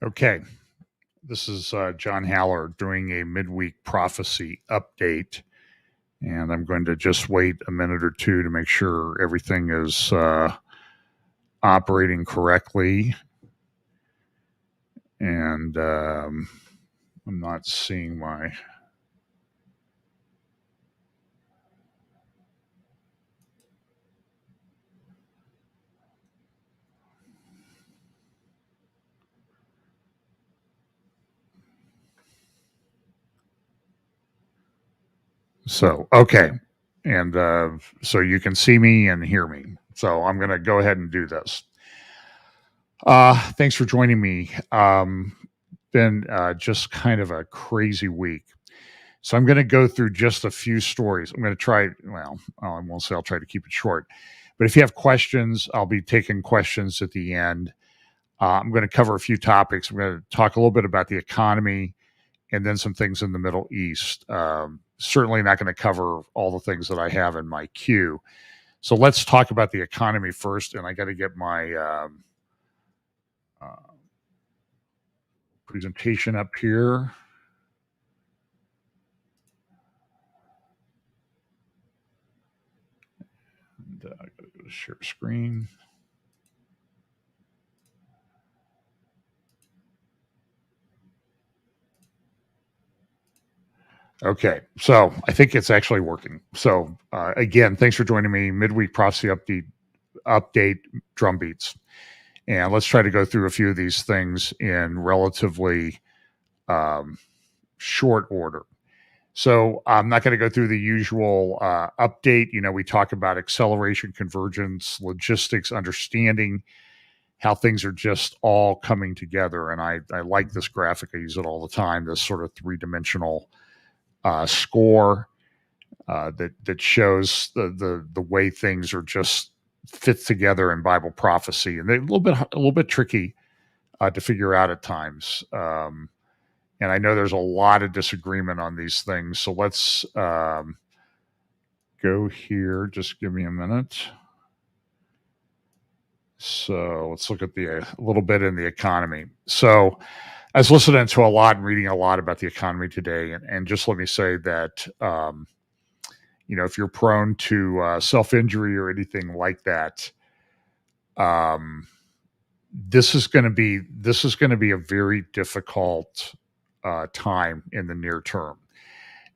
Okay, this is John Haller doing a midweek prophecy update, and I'm going to just wait a minute or two to make sure everything is operating correctly. And I'm not seeing my. So, okay. And so you can see me and hear me. So I'm going to go ahead and do this. Thanks for joining me. Been just kind of a crazy week. So I'm going to go through just a few stories. I'm going to try, well, I won't say I'll try to keep it short. But if you have questions, I'll be taking questions at the end. I'm going to cover a few topics. I'm going to talk a little bit about the economy and then some things in the Middle East. Certainly not going to cover all the things that I have in my queue. So let's talk about the economy first. And I got to get my presentation up here. And I got to go to share screen. Okay, so I think it's actually working. So again, thanks for joining me. Midweek prophecy update Drumbeats, and let's try to go through a few of these things in relatively short order. So I'm not going to go through the usual update. You know, we talk about acceleration, convergence, logistics, understanding how things are just all coming together. And I like this graphic. I use it all the time. This sort of three-dimensional score that shows the way things are just fit together in Bible prophecy, and they're a little bit tricky to figure out at times. And I know there's a lot of disagreement on these things, so let's go here. Just give me a minute. So let's look at a little bit in the economy. So I was listening to a lot and reading a lot about the economy today, and just let me say that you know, if you're prone to self-injury or anything like that, this is going to be a very difficult time in the near term.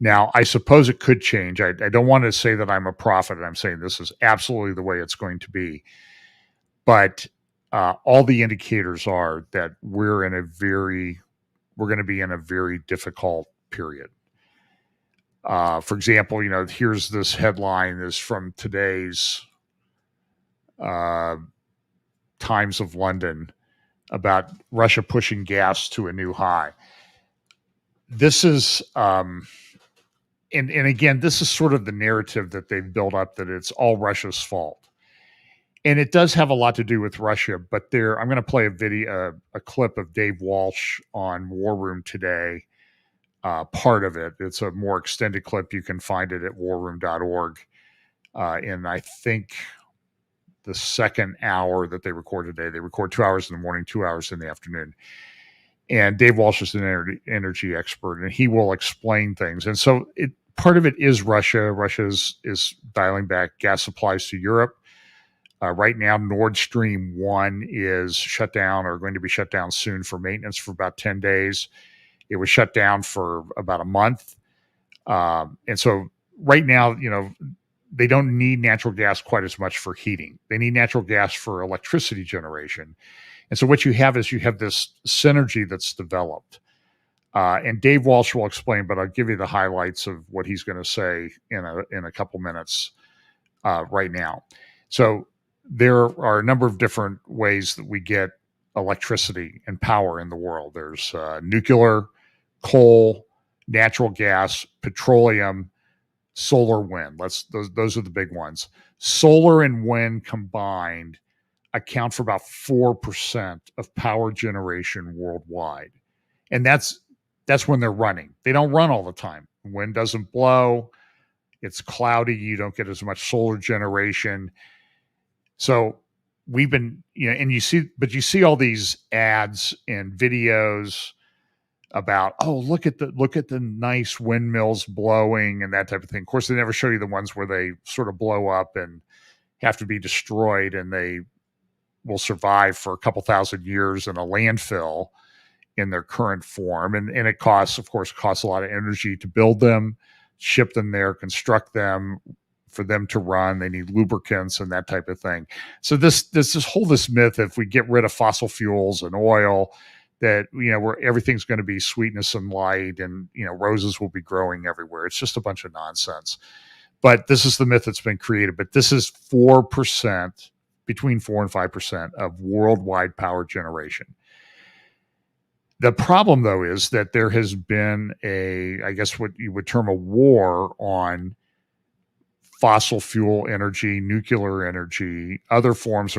Now, I suppose it could change. I don't want to say that I'm a prophet, and I'm saying this is absolutely the way it's going to be. But all the indicators are that we're going to be in a very difficult period. For example, you know, here's this headline is from today's Times of London about Russia pushing gas to a new high. This is, and again, this is sort of the narrative that they've built up that it's all Russia's fault. And it does have a lot to do with Russia, but I'm going to play a clip of Dave Walsh on War Room today. Part of it. It's a more extended clip. You can find it at warroom.org. And I think the second hour that they record today, they record 2 hours in the morning, 2 hours in the afternoon. And Dave Walsh is an energy expert, and he will explain things. And so part of it is Russia. Russia is dialing back gas supplies to Europe. Right now, Nord Stream 1 is shut down or going to be shut down soon for maintenance for about 10 days. It was shut down for about a month. And so right now, you know, they don't need natural gas quite as much for heating. They need natural gas for electricity generation. And so what you have is this synergy that's developed. And Dave Walsh will explain, but I'll give you the highlights of what he's going to say in a couple minutes right now. So there are a number of different ways that we get electricity and power in the world. There's nuclear, coal, natural gas, petroleum, solar, wind. Those are the big ones. Solar and wind combined account for about 4% of power generation worldwide. And that's when they're running. They don't run all the time. Wind doesn't blow. It's cloudy. You don't get as much solar generation. So we've been, and you see all these ads and videos about, oh, look at the nice windmills blowing and that type of thing. Of course, they never show you the ones where they sort of blow up and have to be destroyed, and they will survive for a couple thousand years in a landfill in their current form. And it costs a lot of energy to build them, ship them there, construct them. For them to run, they need lubricants and that type of thing. So this myth, if we get rid of fossil fuels and oil, that where everything's going to be sweetness and light, and roses will be growing everywhere. It's just a bunch of nonsense. But this is the myth that's been created. But this is 4%, between 4 and 5% of worldwide power generation. The problem, though, is that there has been I guess what you would term a war on fossil fuel energy, nuclear energy, other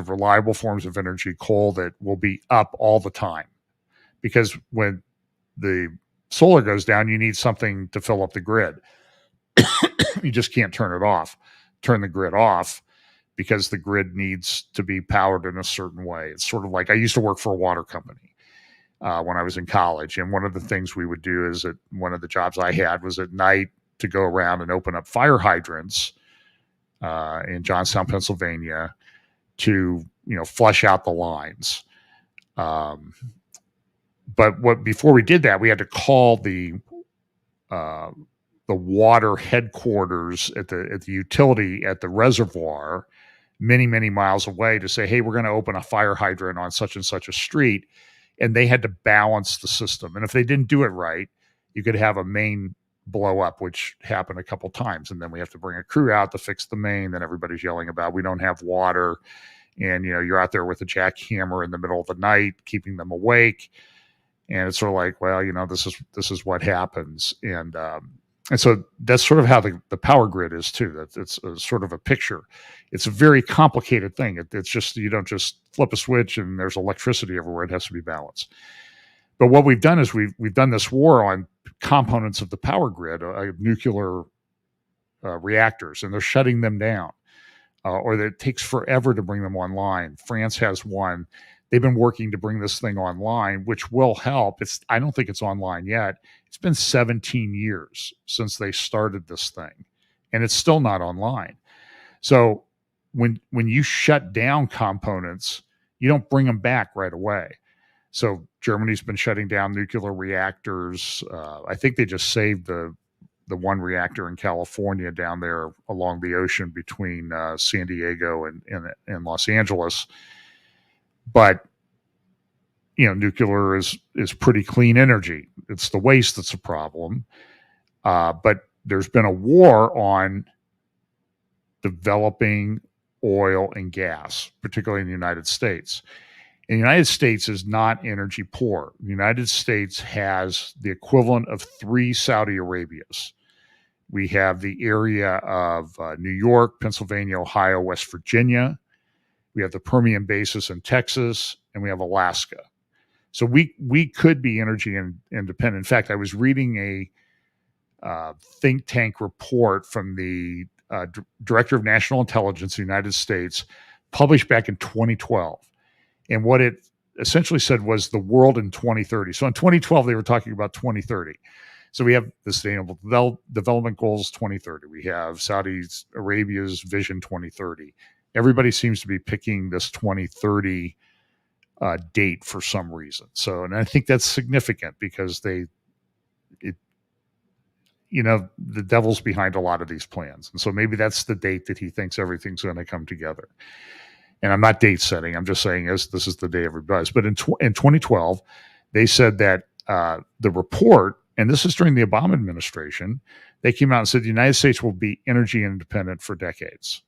reliable forms of energy, coal, that will be up all the time. Because when the solar goes down, you need something to fill up the grid. You just can't turn the grid off, because the grid needs to be powered in a certain way. It's sort of like, I used to work for a water company when I was in college. And one of the things we would do is that one of the jobs I had was at night to go around and open up fire hydrants in Johnstown, Pennsylvania, to flush out the lines. But before we did that, we had to call the water headquarters at the utility at the reservoir, many, many miles away, to say, hey, we're going to open a fire hydrant on such and such a street, and they had to balance the system. And if they didn't do it right, you could have a main blow up, which happened a couple times, and then we have to bring a crew out to fix the main. Then everybody's yelling about, we don't have water, and you're out there with a jackhammer in the middle of the night keeping them awake. And it's sort of like, well, this is what happens. And so that's sort of how the power grid is too. It's a sort of a picture. It's a very complicated thing. It's just, you don't just flip a switch and there's electricity everywhere. It has to be balanced. But what we've done is we've done this war on components of the power grid, nuclear reactors, and they're shutting them down, or that it takes forever to bring them online. France has one. They've been working to bring this thing online, which will help. I don't think it's online yet. It's been 17 years since they started this thing, and it's still not online. So when you shut down components, you don't bring them back right away. So Germany's been shutting down nuclear reactors. I think they just saved the one reactor in California down there along the ocean between San Diego and Los Angeles. But nuclear is pretty clean energy. It's the waste that's a problem. But there's been a war on developing oil and gas, particularly in the United States. And the United States is not energy poor. The United States has the equivalent of 3 Saudi Arabias. We have the area of New York, Pennsylvania, Ohio, West Virginia. We have the Permian Basin in Texas, and we have Alaska. So we could be energy independent. In fact, I was reading a think tank report from the Director of National Intelligence in the United States, published back in 2012. And what it essentially said was the world in 2030. So in 2012, they were talking about 2030. So we have the Sustainable Development Goals 2030. We have Saudi Arabia's Vision 2030. Everybody seems to be picking this 2030 date for some reason. So, and I think that's significant because the devil's behind a lot of these plans. And so maybe that's the date that he thinks everything's going to come together. And I'm not date setting. I'm just saying this is the day everybody does. But in 2012, they said that the report, and this is during the Obama administration, they came out and said the United States will be energy independent for decades.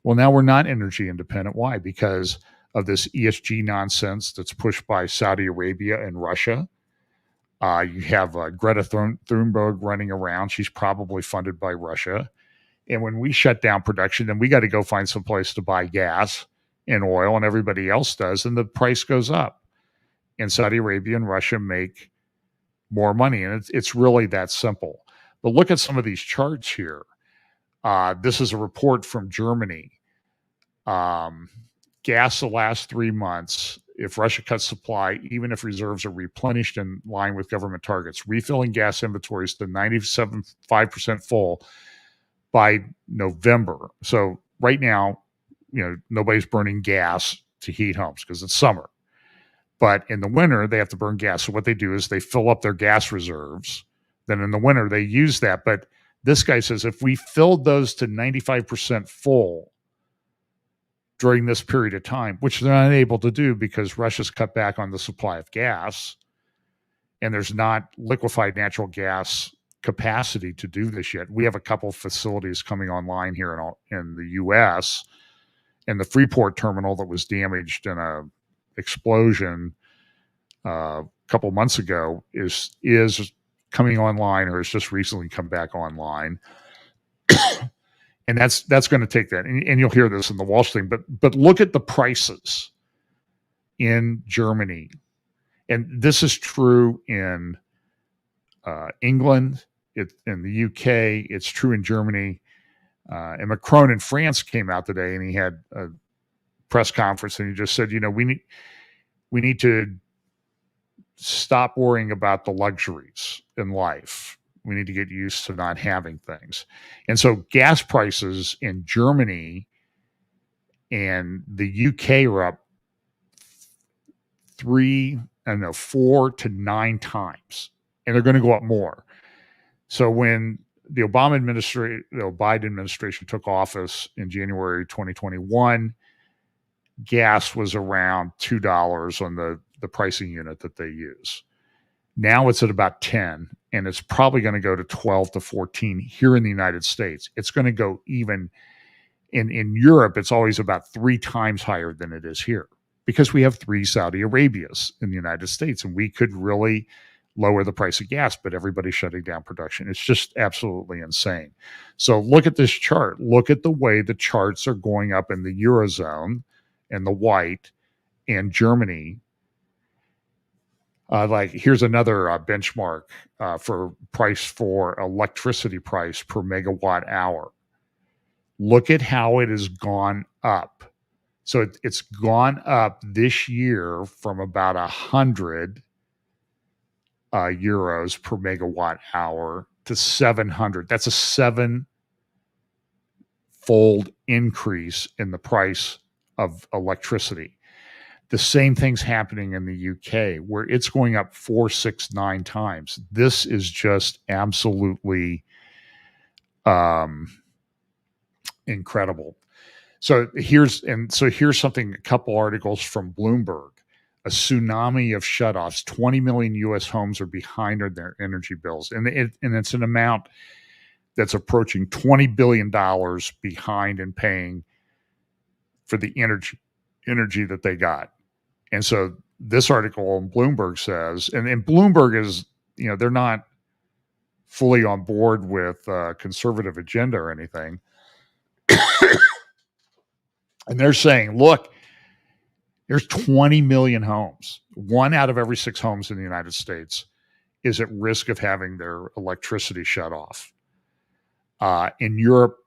Well, now we're not energy independent. Why? Because of this ESG nonsense that's pushed by Saudi Arabia and Russia. You have Greta Thunberg running around. She's probably funded by Russia. And when we shut down production, then we got to go find some place to buy gas and oil, and everybody else does, and the price goes up. And Saudi Arabia and Russia make more money, and it's really that simple. But look at some of these charts here. This is a report from Germany. gas the last 3 months, if Russia cuts supply, even if reserves are replenished in line with government targets, refilling gas inventories to 97.5% full by November. So right now, nobody's burning gas to heat homes because it's summer. But in the winter, they have to burn gas. So what they do is they fill up their gas reserves. Then in the winter, they use that. But this guy says if we filled those to 95% full during this period of time, which they're unable to do because Russia's cut back on the supply of gas, and there's not liquefied natural gas capacity to do this yet. We have a couple facilities coming online here in the U.S., and the Freeport terminal that was damaged in a explosion a couple months ago is coming online, or has just recently come back online. And that's going to take that. And you'll hear this in the Wall Street, but look at the prices in Germany. And this is true in England, in the UK, it's true in Germany. And Macron in France came out today and he had a press conference and he just said, we need to stop worrying about the luxuries in life. We need to get used to not having things. And so gas prices in Germany and the UK are up 4 to 9 times, and they're going to go up more. So when the Biden administration took office in January 2021, gas was around $2 on the pricing unit that they use. Now it's at about 10, and it's probably going to go to 12 to 14 here in the United States. It's going to go even in Europe. It's always about 3 times higher than it is here because we have 3 Saudi Arabias in the United States, and we could really lower the price of gas, but everybody's shutting down production. It's just absolutely insane. So look at this chart. Look at the way the charts are going up in the Eurozone and the white, and Germany. Here's another benchmark for price for electricity price per megawatt hour. Look at how it has gone up. So it's gone up this year from about 100 euros per megawatt hour to 700. That's a 7-fold increase in the price of electricity. The same thing's happening in the UK, where it's going up 4, 6, 9 times. This is just absolutely incredible. So here's something, a couple articles from Bloomberg. A tsunami of shutoffs. 20 million U.S. homes are behind on their energy bills. And it's an amount that's approaching $20 billion behind in paying for the energy that they got. And so this article on Bloomberg says, and Bloomberg is, they're not fully on board with conservative agenda or anything. And they're saying, look, there's 20 million homes. 1 out of every 6 homes in the United States is at risk of having their electricity shut off. In Europe,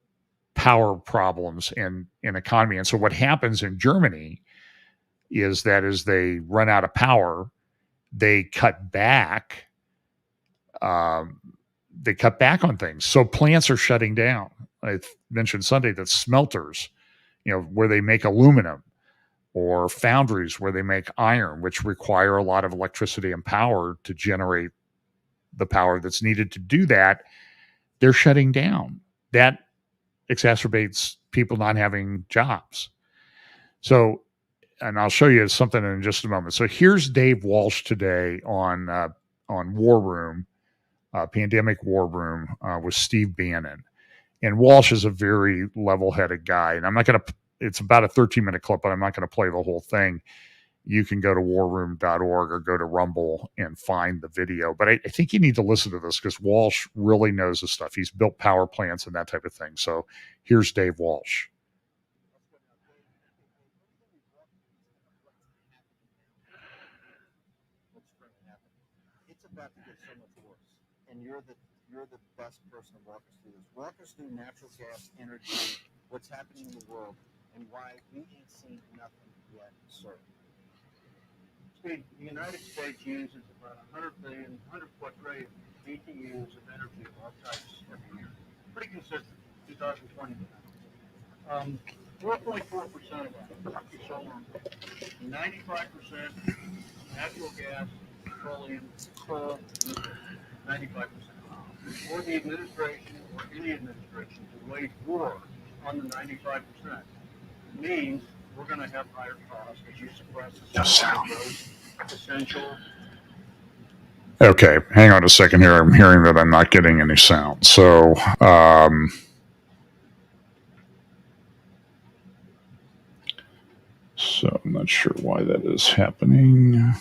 power problems and economy. And so what happens in Germany is that as they run out of power, they cut back. They cut back on things. So plants are shutting down. I mentioned Sunday that smelters, where they make aluminum, or foundries where they make iron, which require a lot of electricity and power to generate the power that's needed to do that, they're shutting down. That exacerbates people not having jobs. So, and I'll show you something in just a moment. So here's Dave Walsh today on War Room, Pandemic War Room with Steve Bannon. And Walsh is a very level-headed guy. And I'm not going to, it's about a 13-minute clip, but I'm not going to play the whole thing. You can go to warroom.org or go to Rumble and find the video. But I think you need to listen to this because Walsh really knows this stuff. He's built power plants and that type of thing. So here's Dave Walsh. It's about to get so much worse. And you're the best person to walk us through this. Walk us through natural gas, energy, what's happening in the world. and why we ain't seen nothing yet, sir. Steve, the United States uses about 100 billion, 100 quadrillion BTUs of energy of all types every year. Pretty consistent, 2020. 4.4% of that is solar, 95% natural gas, petroleum, coal, nuclear, 95%. For the administration or any administration to wage war on the 95% means we're going to have higher costs as you suppress the supply of those essential. Okay, hang on a second here. I'm hearing that I'm not getting any sound. So, I'm not sure why that is happening.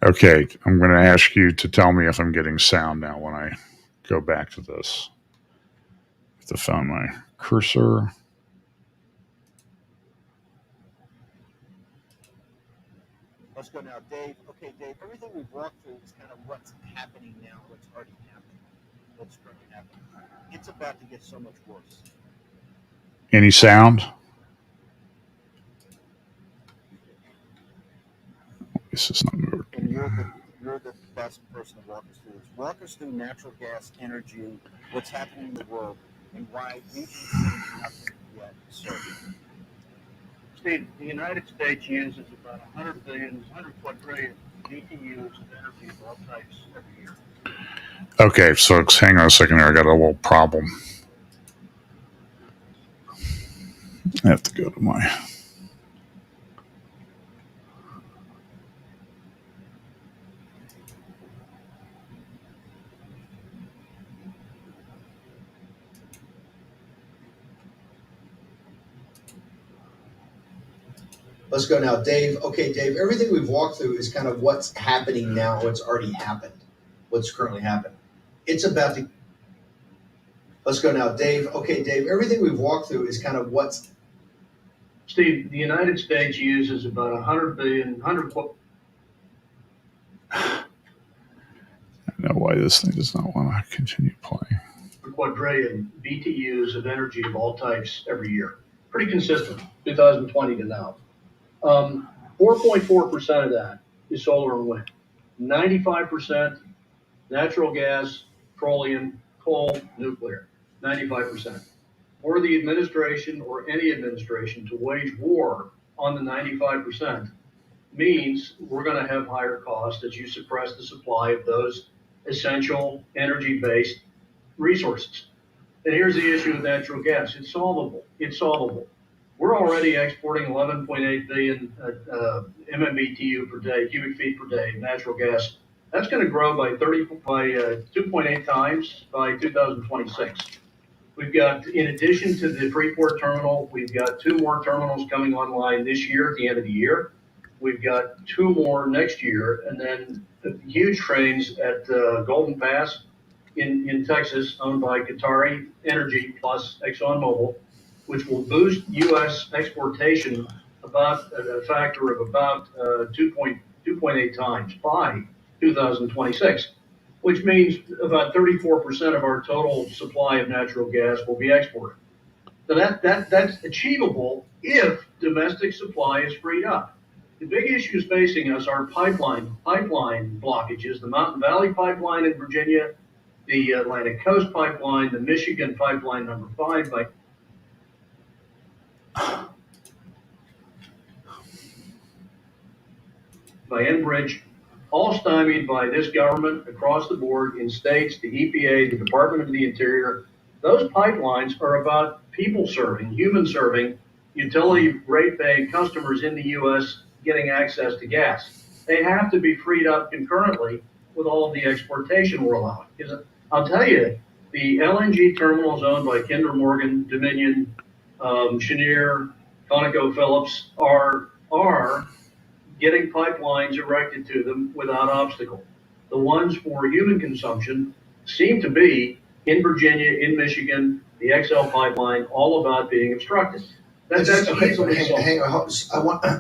Okay, I'm going to ask you to tell me if I'm getting sound now when I go back to this. I have to find my cursor. Let's go now, Dave. Okay, Dave, everything we've walked through is kind of what's happening now, what's already happened, what's currently happening. It's about to get so much worse. Any sound? This is not working. And you're the best person to walk us through this. Walk us through natural gas, energy, what's happening in the world, and why we ain't seen nothing yet, sir. Steve, the United States uses about 100 billion, 100 quadrillion BTUs of energy of all types every year. Okay, so hang on a second here. I got a little problem. I have to go to my. Let's go now, Dave. Okay, Dave, everything we've walked through is kind of what's happening now, what's already happened, what's currently happening. It's about to. Let's go now, Dave. Okay, Dave, everything we've walked through is kind of what's. Steve, the United States uses about 100 billion, 100. I don't know why this thing does not want to continue playing. Quadrillion BTUs of energy of all types every year. Pretty consistent, 2020 to now. 4.4% of that is solar and wind. 95% natural gas, petroleum, coal, nuclear. 95%. For the administration or any administration to wage war on the 95% means we're going to have higher costs as you suppress the supply of those essential energy-based resources. And here's the issue with natural gas. It's solvable. It's solvable. We're already exporting 11.8 billion MMBTU per day, cubic feet per day, natural gas. That's going to grow by 2.8 times by 2026. We've got, in addition to the Freeport terminal, we've got 2 more terminals coming online this year at the end of the year. We've got 2 more next year, and then huge trains at Golden Pass in Texas, owned by Qatari Energy plus ExxonMobil, which will boost U.S. exportation about a factor of about 2.8 times by 2026, which means about 34% of our total supply of natural gas will be exported. So that's achievable if domestic supply is freed up. The big issues facing us are pipeline blockages, the Mountain Valley Pipeline in Virginia, the Atlantic Coast Pipeline, the Michigan Pipeline number 5 by Enbridge, all stymied by this government across the board in states, the EPA, the Department of the Interior. Those pipelines are about people serving, human serving, utility rate paying customers in the U.S. getting access to gas. They have to be freed up concurrently with all of the exportation we're allowing. Because I'll tell you, the LNG terminals owned by Kinder Morgan, Dominion, Cheniere, ConocoPhillips are getting pipelines erected to them without obstacle. The ones for human consumption seem to be in Virginia, in Michigan, the XL pipeline all about being obstructed. That's easily solved. Hang on.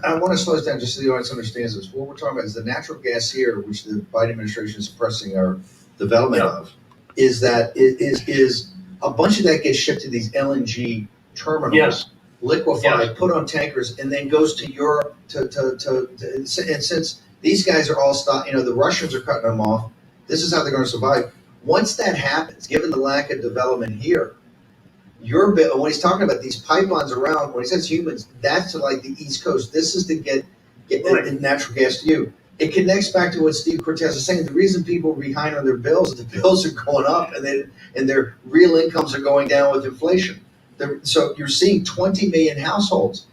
I want to slow this down just so the audience understands this. What we're talking about is the natural gas here, which the Biden administration is suppressing our development of, is that it is a bunch of that gets shipped to these LNG terminals, liquefied, put on tankers, and then goes to Europe. And since these guys are all stopped, the Russians are cutting them off. This is how they're going to survive. Once that happens, given the lack of development here, when he's talking about these pipelines around, when he says humans, that's to like the East Coast. This is to get the natural gas to you. It connects back to what Steve Cortez is saying. The reason people are behind on their bills is the bills are going up and their real incomes are going down with inflation. So you're seeing 20 million households.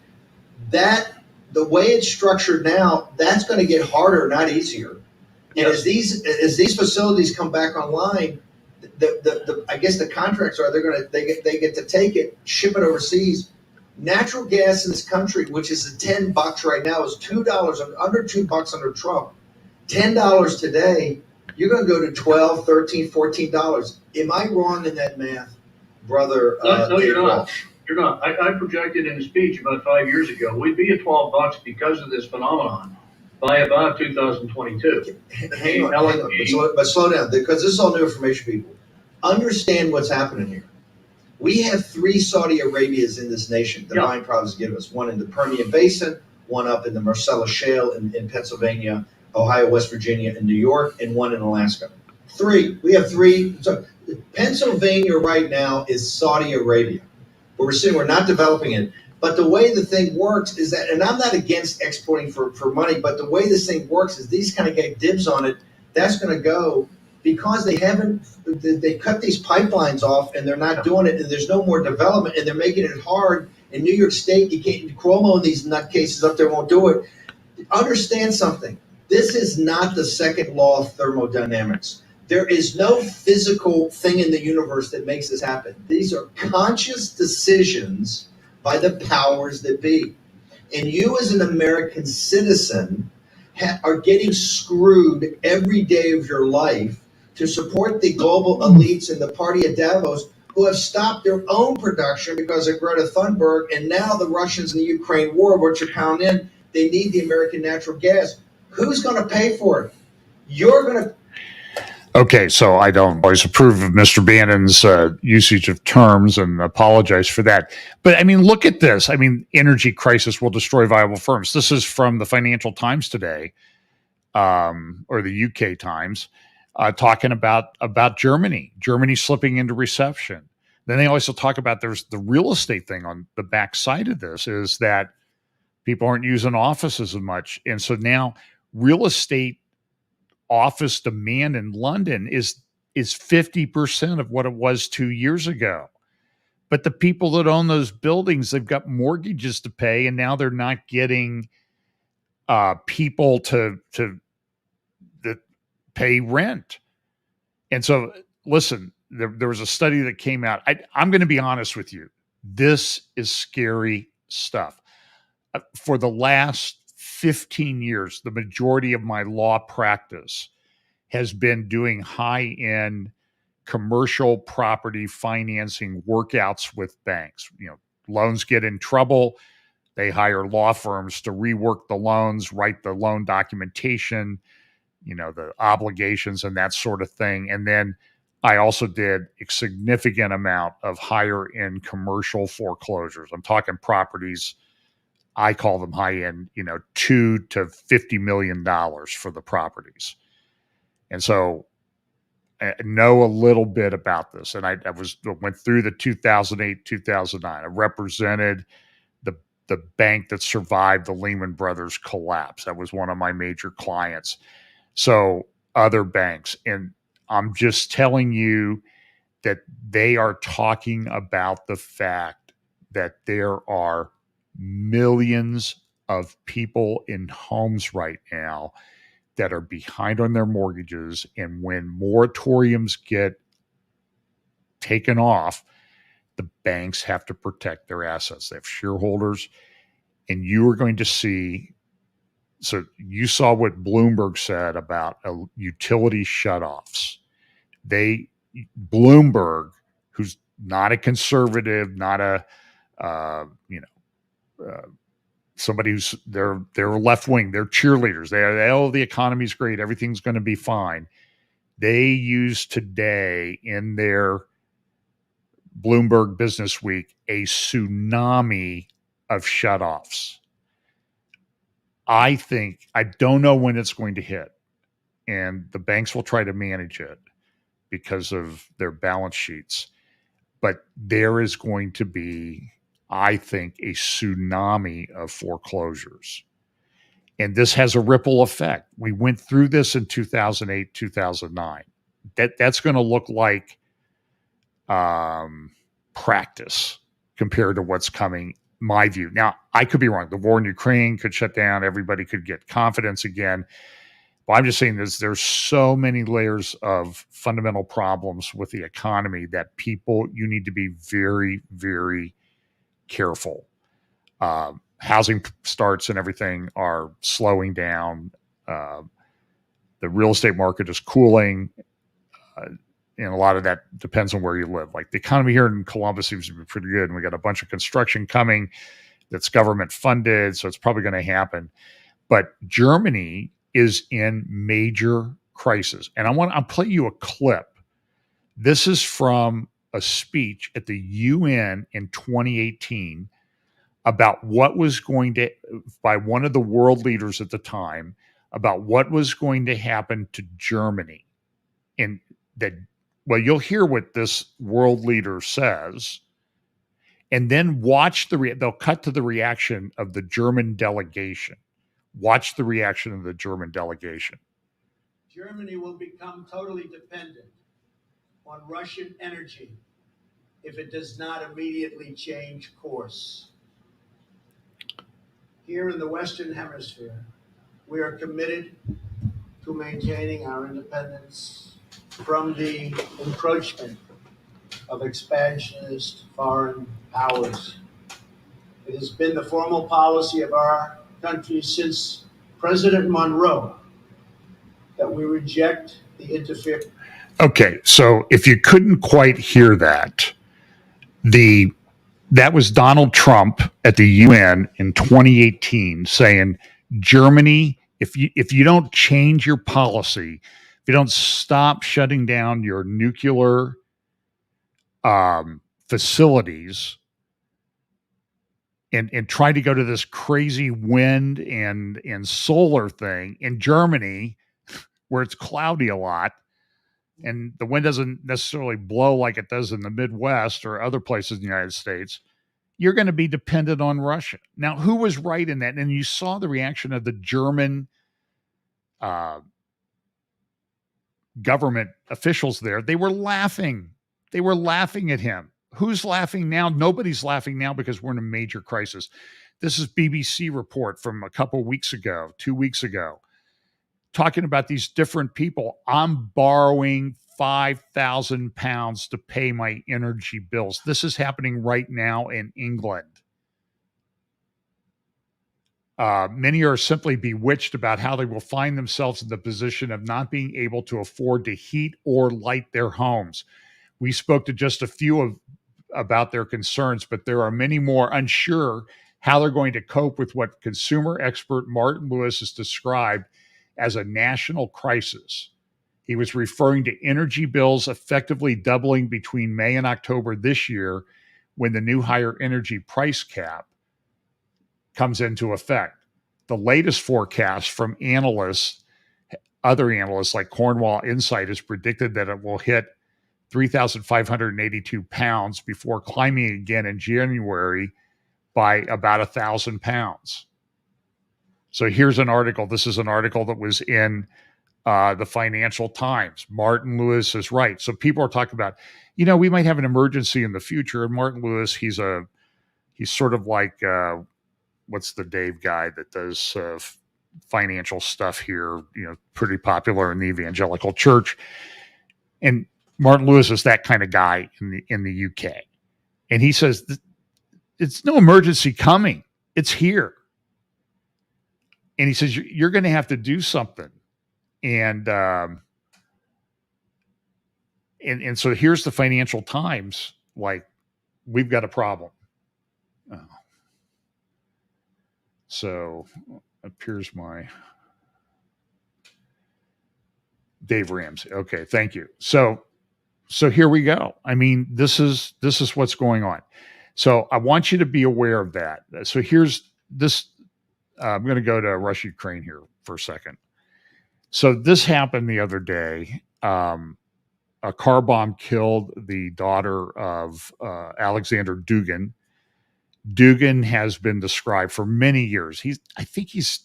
The way it's structured now, that's going to get harder, not easier. And as these facilities come back online, I guess the contracts are they get to take it, ship it overseas. Natural gas in this country, which is $10 right now, is $2 under $2 under Trump. $10 today, you're going to go to $12, $13, $14. Am I wrong in that math, brother? No, you're not. You're not. I projected in a speech about 5 years ago we'd be at $12 because of this phenomenon by about 2022. Hang on. But slow down, because this is all new information, people. Understand what's happening here. We have 3 Saudi Arabias in this nation, the 9 provinces give us. One in the Permian Basin, one up in the Marcellus Shale in Pennsylvania, Ohio, West Virginia, and New York, and one in Alaska. 3. We have 3. So Pennsylvania right now is Saudi Arabia. But we're not developing it. But the way the thing works is that, and I'm not against exporting for money, but the way this thing works is these kind of get dibs on it. That's going to go because they cut these pipelines off and they're not doing it, and there's no more development, and they're making it hard. In New York State, you can't, Cuomo and these nutcases up there won't do it. Understand something. This is not the second law of thermodynamics. There is no physical thing in the universe that makes this happen. These are conscious decisions by the powers that be. And you as an American citizen are getting screwed every day of your life to support the global elites and the party of Davos who have stopped their own production because of Greta Thunberg, and now the Russians in the Ukraine war, which are pounding in, they need the American natural gas. Who's going to pay for it? You're going to. Okay, so I don't always approve of Mr. Bannon's usage of terms and apologize for that. But I mean, look at this. I mean, energy crisis will destroy viable firms. This is from the Financial Times today, or the UK Times, talking about Germany slipping into recession. Then they also talk about there's the real estate thing on the backside of this is that people aren't using offices as much. And so now real estate office demand in London is 50% of what it was 2 years ago. But the people that own those buildings, they've got mortgages to pay, and now they're not getting people to pay rent. And so, listen, there was a study that came out. I'm going to be honest with you. This is scary stuff. For the last 15 years, the majority of my law practice has been doing high-end commercial property financing workouts with banks. Loans get in trouble. They hire law firms to rework the loans, write the loan documentation, the obligations and that sort of thing. And then I also did a significant amount of higher-end commercial foreclosures. I'm talking properties, I call them high-end, $2 to $50 million for the properties. And so I know a little bit about this. And I went through the 2008, 2009. I represented the bank that survived the Lehman Brothers collapse. That was one of my major clients. So other banks. And I'm just telling you that they are talking about the fact that there are millions of people in homes right now that are behind on their mortgages. And when moratoriums get taken off, the banks have to protect their assets. They have shareholders. And you are going to see, so you saw what Bloomberg said about utility shutoffs. Bloomberg, who's not a conservative, not a somebody who's they're left wing, they're cheerleaders. The economy's great, everything's going to be fine. They use today in their Bloomberg Business Week a tsunami of shutoffs. I don't know when it's going to hit, and the banks will try to manage it because of their balance sheets. But there is going to be, I think, a tsunami of foreclosures. And this has a ripple effect. We went through this in 2008, 2009. That's going to look like practice compared to what's coming, my view. Now, I could be wrong. The war in Ukraine could shut down. Everybody could get confidence again. But I'm just saying there's so many layers of fundamental problems with the economy that you need to be very, very careful. Housing starts and everything are slowing down. The real estate market is cooling. And a lot of that depends on where you live. Like the economy here in Columbus seems to be pretty good. And we got a bunch of construction coming that's government funded. So it's probably going to happen. But Germany is in major crisis. And I'll play you a clip. This is from a speech at the UN in 2018 about what was going to, by one of the world leaders at the time, about what was going to happen to Germany. And that, well, you'll hear what this world leader says, and then watch they'll cut to the reaction of the German delegation. Watch the reaction of the German delegation. Germany will become totally dependent on Russian energy if it does not immediately change course. Here in the Western Hemisphere, we are committed to maintaining our independence from the encroachment of expansionist foreign powers. It has been the formal policy of our country since President Monroe that we reject the interference. Okay, so if you couldn't quite hear that, that was Donald Trump at the UN in 2018 saying, Germany, if you don't change your policy, if you don't stop shutting down your nuclear facilities and try to go to this crazy wind and solar thing in Germany, where it's cloudy a lot, and the wind doesn't necessarily blow like it does in the Midwest or other places in the United States, you're going to be dependent on Russia. Now, who was right in that? And you saw the reaction of the German government officials there. They were laughing. They were laughing at him. Who's laughing now? Nobody's laughing now because we're in a major crisis. This is BBC report from a couple weeks ago, 2 weeks ago, talking about these different people. I'm borrowing £5,000 to pay my energy bills. This is happening right now in England. Many are simply bewitched about how they will find themselves in the position of not being able to afford to heat or light their homes. We spoke to just a few about their concerns, but there are many more unsure how they're going to cope with what consumer expert Martin Lewis has described as a national crisis. He was referring to energy bills effectively doubling between May and October this year when the new higher energy price cap comes into effect. The latest forecast from other analysts like Cornwall Insight has predicted that it will hit £3,582 before climbing again in January by about £1,000. So here's an article. This is an article that was in the Financial Times. Martin Lewis is right. So people are talking about, we might have an emergency in the future. And Martin Lewis, he's sort of like, what's the Dave guy that does financial stuff here, pretty popular in the evangelical church. And Martin Lewis is that kind of guy in the UK. And he says, it's no emergency coming. It's here. And he says, you're going to have to do something. And so here's the Financial Times like, we've got a problem. Oh. So appears my Dave Ramsey. Okay, thank you. So here we go. I mean, this is what's going on. So I want you to be aware of that. So here's this. I'm going to go to Russia Ukraine here for a second. So this happened the other day. A car bomb killed the daughter of Alexander Dugin. Dugin has been described for many years. I think he's,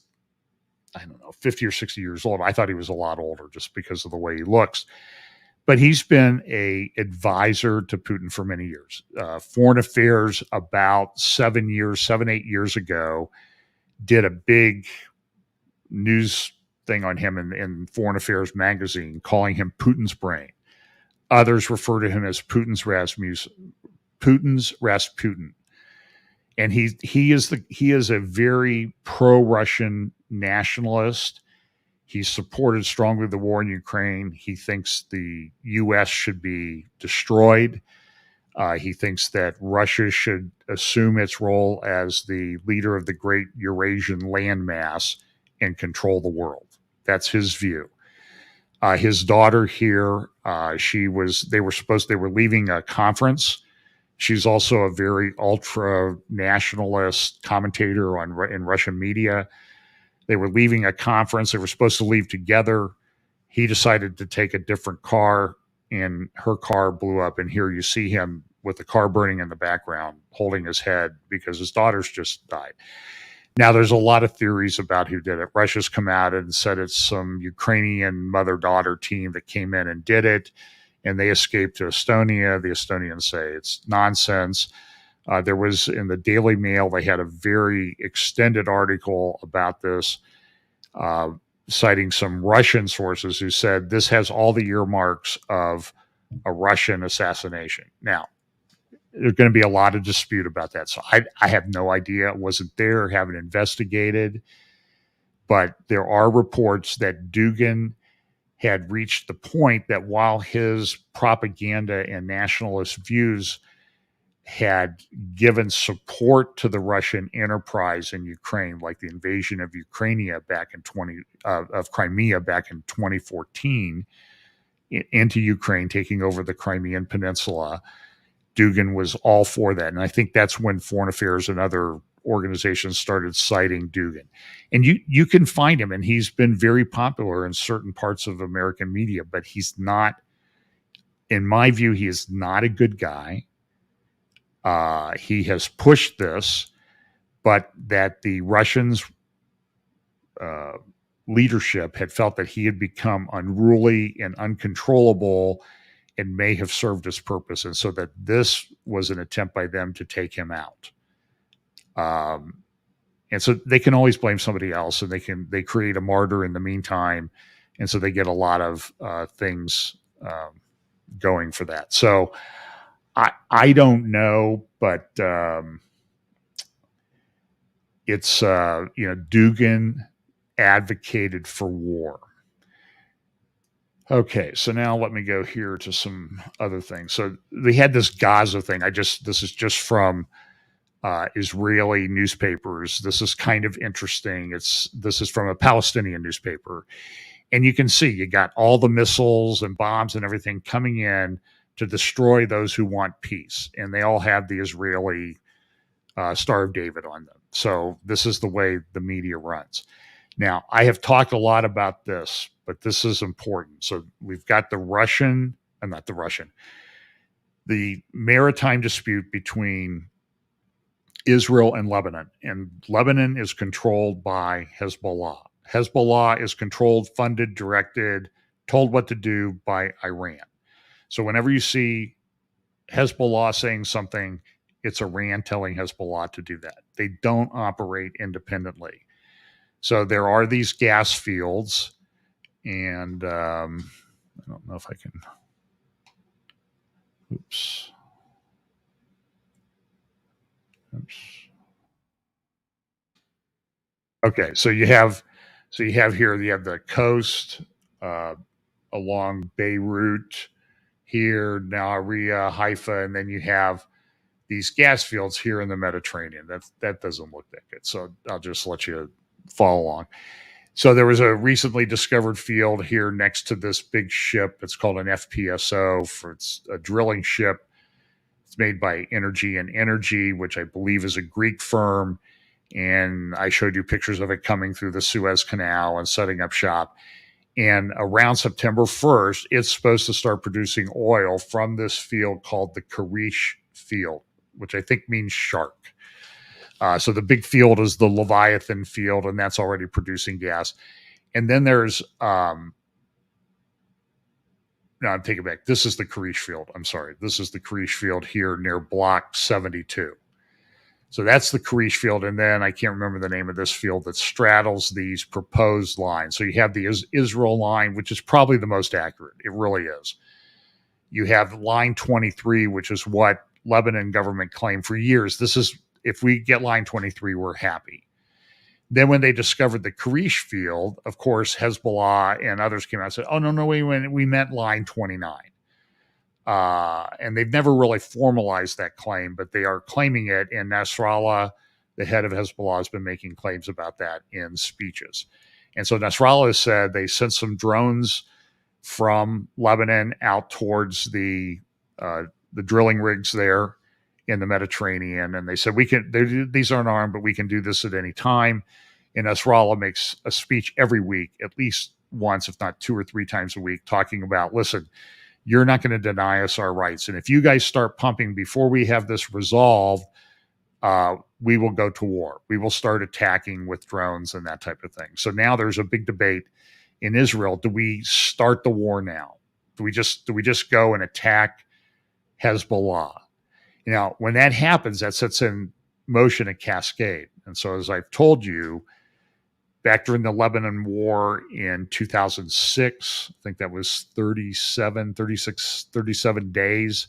I don't know, 50 or 60 years old. I thought he was a lot older just because of the way he looks. But he's been a advisor to Putin for many years. Foreign Affairs, about 8 years ago, did a big news thing on him in Foreign Affairs magazine, calling him Putin's brain. Others refer to him as Putin's Rasputin. And he is a very pro-Russian nationalist. He supported strongly the war in Ukraine. He thinks the U.S. should be destroyed. He thinks that Russia should assume its role as the leader of the great Eurasian landmass and control the world. That's his view. His daughter here, they were leaving a conference. She's also a very ultra nationalist commentator in Russian media. They were leaving a conference. They were supposed to leave together. He decided to take a different car, and her car blew up. And here you see him with the car burning in the background, holding his head because his daughter's just died. Now, there's a lot of theories about who did it. Russia's come out and said it's some Ukrainian mother-daughter team that came in and did it, and they escaped to Estonia. The Estonians say it's nonsense. There was, in the Daily Mail, they had a very extended article about this, citing some Russian sources who said this has all the earmarks of a Russian assassination. Now, there's going to be a lot of dispute about that. So I have no idea. I wasn't there, haven't investigated. But there are reports that Dugin had reached the point that while his propaganda and nationalist views had given support to the Russian enterprise in Ukraine, like the invasion of Crimea back in 2014 into Ukraine, taking over the Crimean Peninsula, Dugin was all for that. And I think that's when Foreign Affairs and other organizations started citing Dugin. And you can find him, and he's been very popular in certain parts of American media, but he's not, in my view, he is not a good guy. He has pushed this, but that the Russians' leadership had felt that he had become unruly and uncontrollable and may have served his purpose. And so that this was an attempt by them to take him out. And so they can always blame somebody else, and they create a martyr in the meantime. And so they get a lot of things going for that. So I don't know, but it's Dugin advocated for war. Okay, so now let me go here to some other things. So they had this Gaza thing. This is just from Israeli newspapers. This is kind of interesting. This is from a Palestinian newspaper, and you can see you got all the missiles and bombs and everything coming in to destroy those who want peace, and they all have the Israeli Star of David on them. So this is the way the media runs. Now, I have talked a lot about this, but this is important. So we've got the maritime dispute between Israel and Lebanon is controlled by Hezbollah. Hezbollah is controlled, funded, directed, told what to do by Iran. So whenever you see Hezbollah saying something, it's Iran telling Hezbollah to do that. They don't operate independently. So there are these gas fields, and I don't know if I can. Oops. Okay, so you have here, you have the coast along Beirut, here, Nahariya, Haifa, and then you have these gas fields here in the Mediterranean. That doesn't look that good. So I'll just let you follow along. So there was a recently discovered field here next to this big ship. It's called an FPSO. It's a drilling ship. It's made by Energy, which I believe is a Greek firm. And I showed you pictures of it coming through the Suez Canal and setting up shop. And around September 1st, it's supposed to start producing oil from this field called the Karish field, which I think means shark. So the big field is the Leviathan field, and that's already producing gas. And then there's, no, I'm taking it back. This is the Karish field. I'm sorry. This is the Karish field here near Block 72. So that's the Karish field. And then I can't remember the name of this field that straddles these proposed lines. So you have the Israel line, which is probably the most accurate. It really is. You have line 23, which is what Lebanon government claimed for years. This is, if we get line 23, we're happy. Then when they discovered the Karish field, of course, Hezbollah and others came out and said, oh, no, we meant line 29. And they've never really formalized that claim, but they are claiming it. And Nasrallah, the head of Hezbollah, has been making claims about that in speeches. And so Nasrallah has said they sent some drones from Lebanon out towards the drilling rigs there in the Mediterranean. And they said, these aren't armed, but we can do this at any time. And Nasrallah makes a speech every week, at least once, if not 2 or 3 times a week, talking about, listen, you're not going to deny us our rights. And if you guys start pumping before we have this resolved, we will go to war. We will start attacking with drones and that type of thing. So now there's a big debate in Israel. Do we start the war now? Do we just go and attack Hezbollah? You know, when that happens, that sets in motion a cascade. And so as I've told you, back during the Lebanon war in 2006, I think that was 37 days,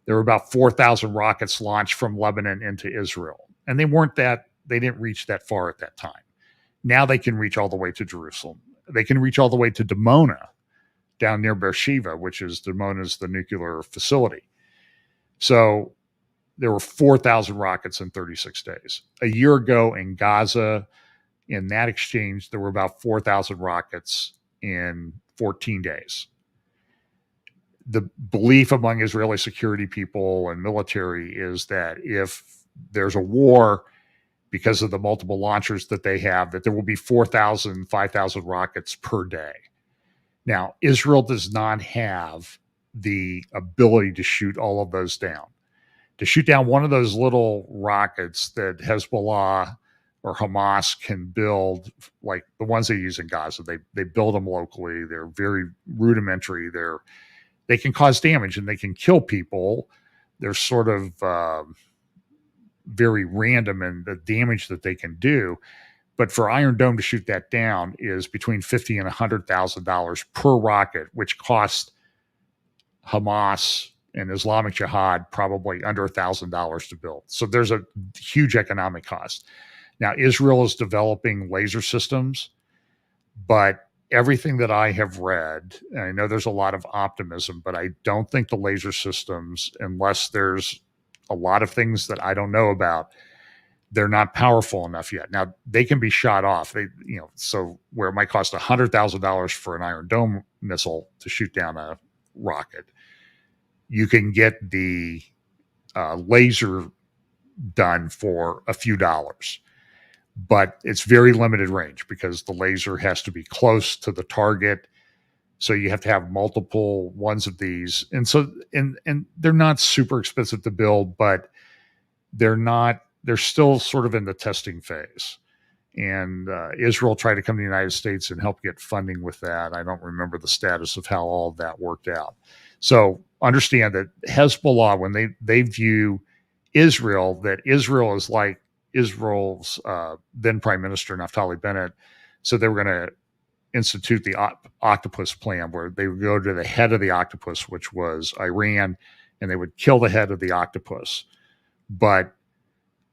there were about 4,000 rockets launched from Lebanon into Israel. And they didn't reach that far at that time. Now they can reach all the way to Jerusalem. They can reach all the way to Dimona, down near Beersheba, which is Dimona's the nuclear facility. So there were 4,000 rockets in 36 days. A year ago in Gaza, in that exchange, there were about 4,000 rockets in 14 days. The belief among Israeli security people and military is that if there's a war, because of the multiple launchers that they have, that there will be 4,000, 5,000 rockets per day. Now, Israel does not have the ability to shoot all of those down. To shoot down one of those little rockets that Hezbollah or Hamas can build, like the ones they use in Gaza, they build them locally. They're very rudimentary. They can cause damage and they can kill people. They're sort of very random in the damage that they can do. But for Iron Dome to shoot that down is between $50,000 and $100,000 per rocket, which costs Hamas and Islamic Jihad probably under $1,000 to build. So there's a huge economic cost. Now, Israel is developing laser systems, but everything that I have read, and I know there's a lot of optimism, but I don't think the laser systems, unless there's a lot of things that I don't know about, they're not powerful enough yet. Now, they can be shot off. So where it might cost $100,000 for an Iron Dome missile to shoot down a rocket, you can get the laser done for a few dollars. But it's very limited range because the laser has to be close to the target. So you have to have multiple ones of these. And so, and they're not super expensive to build, but they're still sort of in the testing phase. And Israel tried to come to the United States and help get funding with that. I don't remember the status of how all of that worked out. So understand that Hezbollah, when they view Israel, that Israel is like Israel's then Prime Minister Naftali Bennett. So they were going to institute the octopus plan, where they would go to the head of the octopus, which was Iran, and they would kill the head of the octopus. But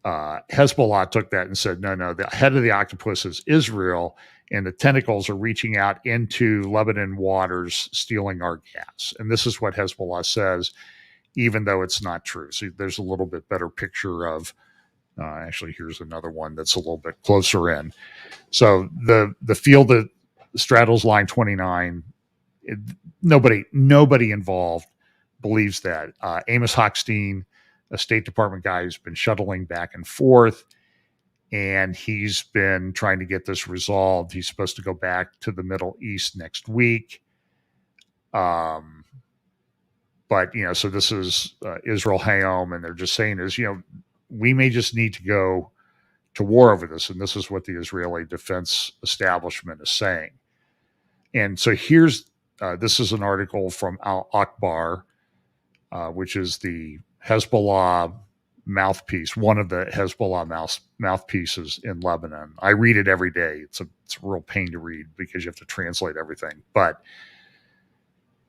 Hezbollah took that and said, no, the head of the octopus is Israel, and the tentacles are reaching out into Lebanon waters, stealing our gas. And this is what Hezbollah says, even though it's not true. So there's a little bit better picture of, actually, here's another one that's a little bit closer in. So the field that straddles line 29, nobody involved believes that. Amos Hochstein, a State Department guy, has been shuttling back and forth, and he's been trying to get this resolved. He's supposed to go back to the Middle East next week. But, so this is Israel Hayom, and they're just saying is, we may just need to go to war over this. And this is what the Israeli defense establishment is saying. And so this is an article from Al Akbar, which is the Hezbollah mouthpiece, one of the Hezbollah mouthpieces in Lebanon. I read it every day. It's a real pain to read because you have to translate everything. But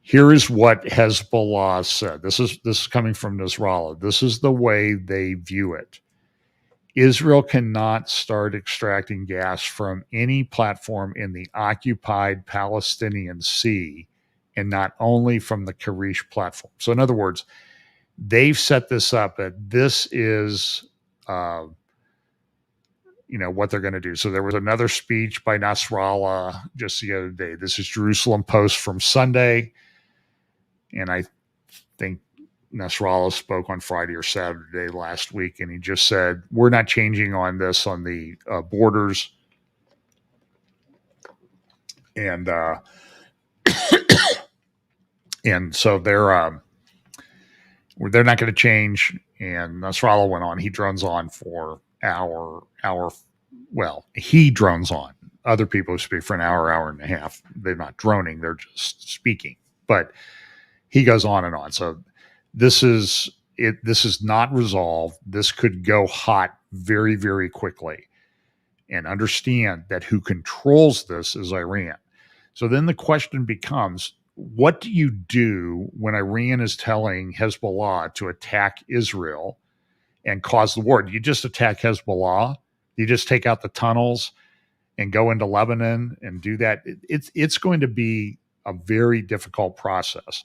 here is what Hezbollah said. This is coming from Nasrallah. This is the way they view it. Israel cannot start extracting gas from any platform in the occupied Palestinian Sea, and not only from the Karish platform. So in other words, they've set this up that this is, what they're going to do. So there was another speech by Nasrallah just the other day. This is Jerusalem Post from Sunday. And I think Nasrallah spoke on Friday or Saturday last week, and he just said, we're not changing on this on the borders. And and so they're not going to change. And Nasrallah went on. He drones on for he drones on. Other people speak for an hour and a half. They're not droning. They're just speaking. But he goes on and on. So this is it. This is not resolved. This could go hot very, very quickly. And understand that who controls this is Iran. So then the question becomes, what do you do when Iran is telling Hezbollah to attack Israel and cause the war? Do you just attack Hezbollah? Do you just take out the tunnels and go into Lebanon and do that? It's going to be a very difficult process.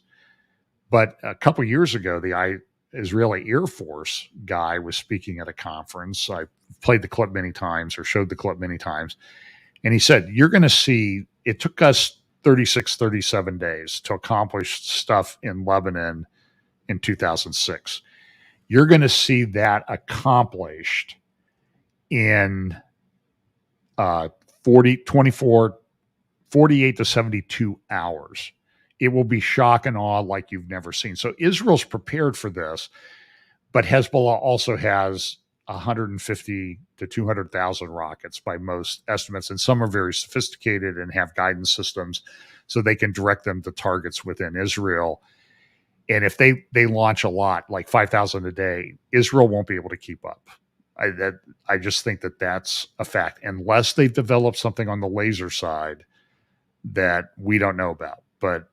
But a couple of years ago, the Israeli Air Force guy was speaking at a conference. I played the clip many times or showed the clip many times. And he said, you're going to see, it took us 36, 37 days to accomplish stuff in Lebanon in 2006. You're going to see that accomplished in 48 to 72 hours. It will be shock and awe like you've never seen. So Israel's prepared for this, but Hezbollah also has 150 to 200,000 rockets by most estimates, and some are very sophisticated and have guidance systems so they can direct them to targets within Israel. And if they launch a lot, like 5,000 a day, Israel won't be able to keep up. I just think that's a fact, unless they've developed something on the laser side that we don't know about. But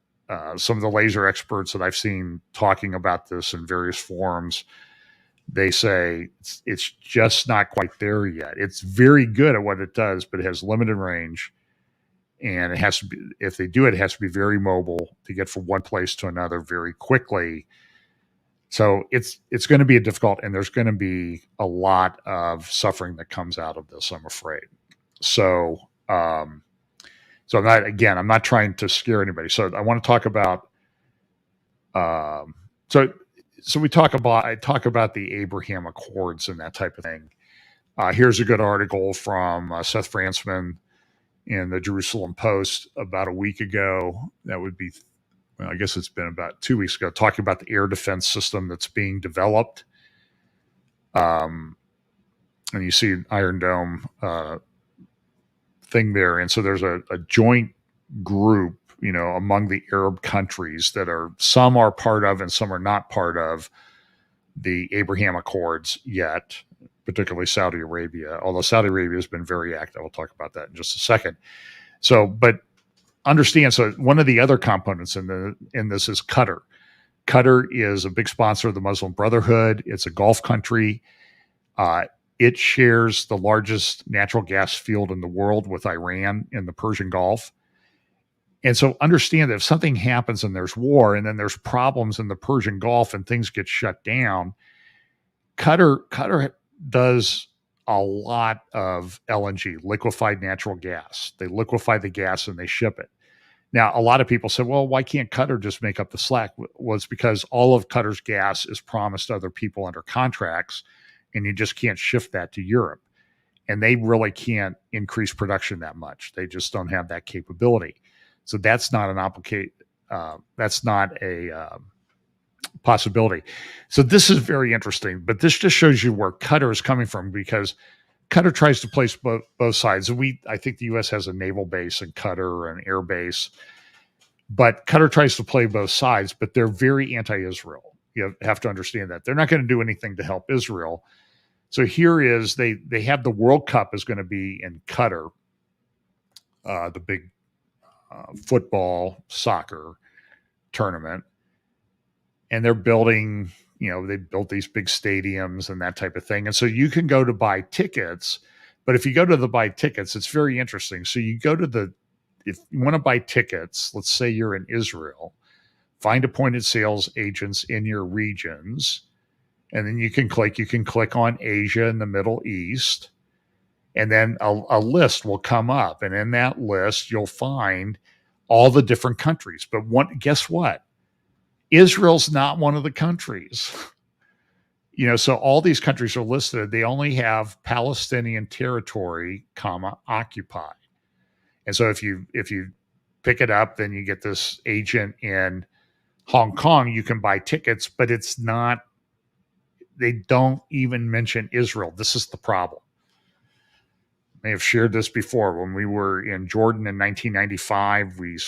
some of the laser experts that I've seen talking about this in various forums, they say it's just not quite there yet. It's very good at what it does, but it has limited range. And it has to be, if they do it, it has to be very mobile to get from one place to another very quickly. So it's going to be difficult, and there's going to be a lot of suffering that comes out of this, I'm afraid. So I'm not trying to scare anybody. So I want to talk about, I talk about the Abraham Accords and that type of thing. Here's a good article from Seth Frantzman in the Jerusalem Post about a week ago. That would be, I guess it's been about 2 weeks ago, talking about the air defense system that's being developed. And you see an Iron Dome thing there. And so there's a joint group, among the Arab countries that some are part of and some are not part of the Abraham Accords yet, particularly Saudi Arabia, although Saudi Arabia has been very active. I'll talk about that in just a second. So, but understand, so one of the other components in this is Qatar. Qatar is a big sponsor of the Muslim Brotherhood. It's a Gulf country. It shares the largest natural gas field in the world with Iran in the Persian Gulf. And so understand that if something happens and there's war and then there's problems in the Persian Gulf and things get shut down, Qatar does a lot of LNG, liquefied natural gas. They liquefy the gas and they ship it. Now, a lot of people say, well, why can't Qatar just make up the slack? Well, it's because all of Qatar's gas is promised to other people under contracts, and you just can't shift that to Europe. And they really can't increase production that much. They just don't have that capability. So that's not a possibility. So this is very interesting, but this just shows you where Qatar is coming from, because Qatar tries to place both sides. I think the U.S. has a naval base in Qatar, an air base, but Qatar tries to play both sides, but they're very anti-Israel. You have to understand that. They're not going to do anything to help Israel. So here is, they have the World Cup is going to be in Qatar, the big football, soccer tournament. And they're building, they built these big stadiums and that type of thing. And so you can go to buy tickets, but if you go to buy tickets, it's very interesting. So you go to if you want to buy tickets, let's say you're in Israel, find appointed sales agents in your regions, and then you can click on Asia and the Middle East, and then a list will come up. And in that list, you'll find all the different countries. But guess what? Israel's not one of the countries. So all these countries are listed. They only have Palestinian territory, occupied. And so if you pick it up, then you get this agent in Hong Kong. You can buy tickets, but it's not. They don't even mention Israel. This is the problem. I may have shared this before. When we were in Jordan in 1995, we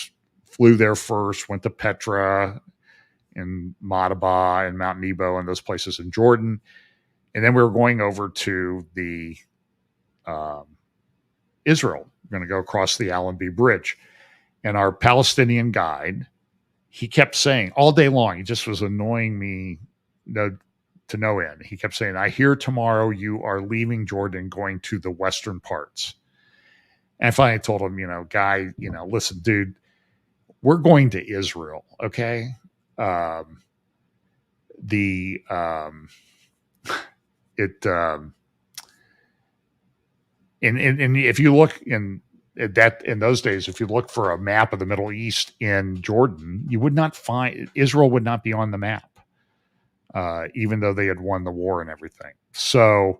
flew there first, went to Petra, in Madaba and Mount Nebo and those places in Jordan. And then we were going over to the Israel. We're going to go across the Allenby Bridge. And our Palestinian guide, he kept saying all day long, he just was annoying me to no end. He kept saying, I hear tomorrow you are leaving Jordan, going to the western parts. And I finally told him, guy, listen, dude, we're going to Israel, okay? And if you look in those days, if you look for a map of the Middle East in Jordan, you would not find Israel would not be on the map, even though they had won the war and everything. So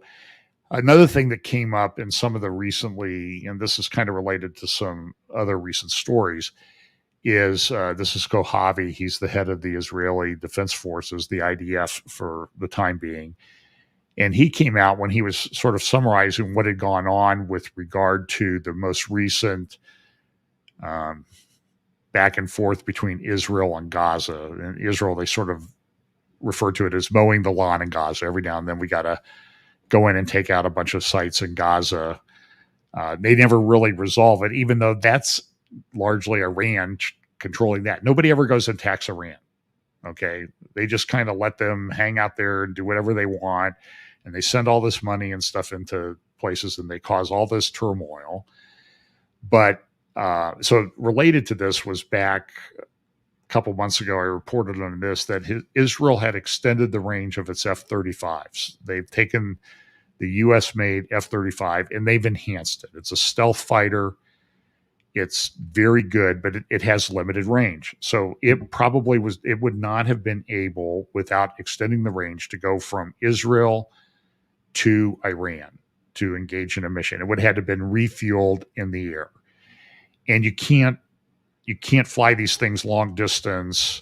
another thing that came up in some of the recently, and this is kind of related to some other recent stories, is this is Kohavi. He's the head of the Israeli Defense Forces, the IDF for the time being. And he came out when he was sort of summarizing what had gone on with regard to the most recent back and forth between Israel and Gaza. In Israel, they sort of refer to it as mowing the lawn in Gaza. Every now and then we got to go in and take out a bunch of sites in Gaza. They never really resolve it, even though that's largely Iran controlling that. Nobody ever goes and attacks Iran. Okay. They just kind of let them hang out there and do whatever they want. And they send all this money and stuff into places and they cause all this turmoil. But so related to this was back a couple months ago, I reported on this, that Israel had extended the range of its F-35s. They've taken the US-made F-35 and they've enhanced it. It's a stealth fighter. It's very good, but it has limited range. So it would not have been able, without extending the range, to go from Israel to Iran to engage in a mission. It would have had to have been refueled in the air. And you can't fly these things long distance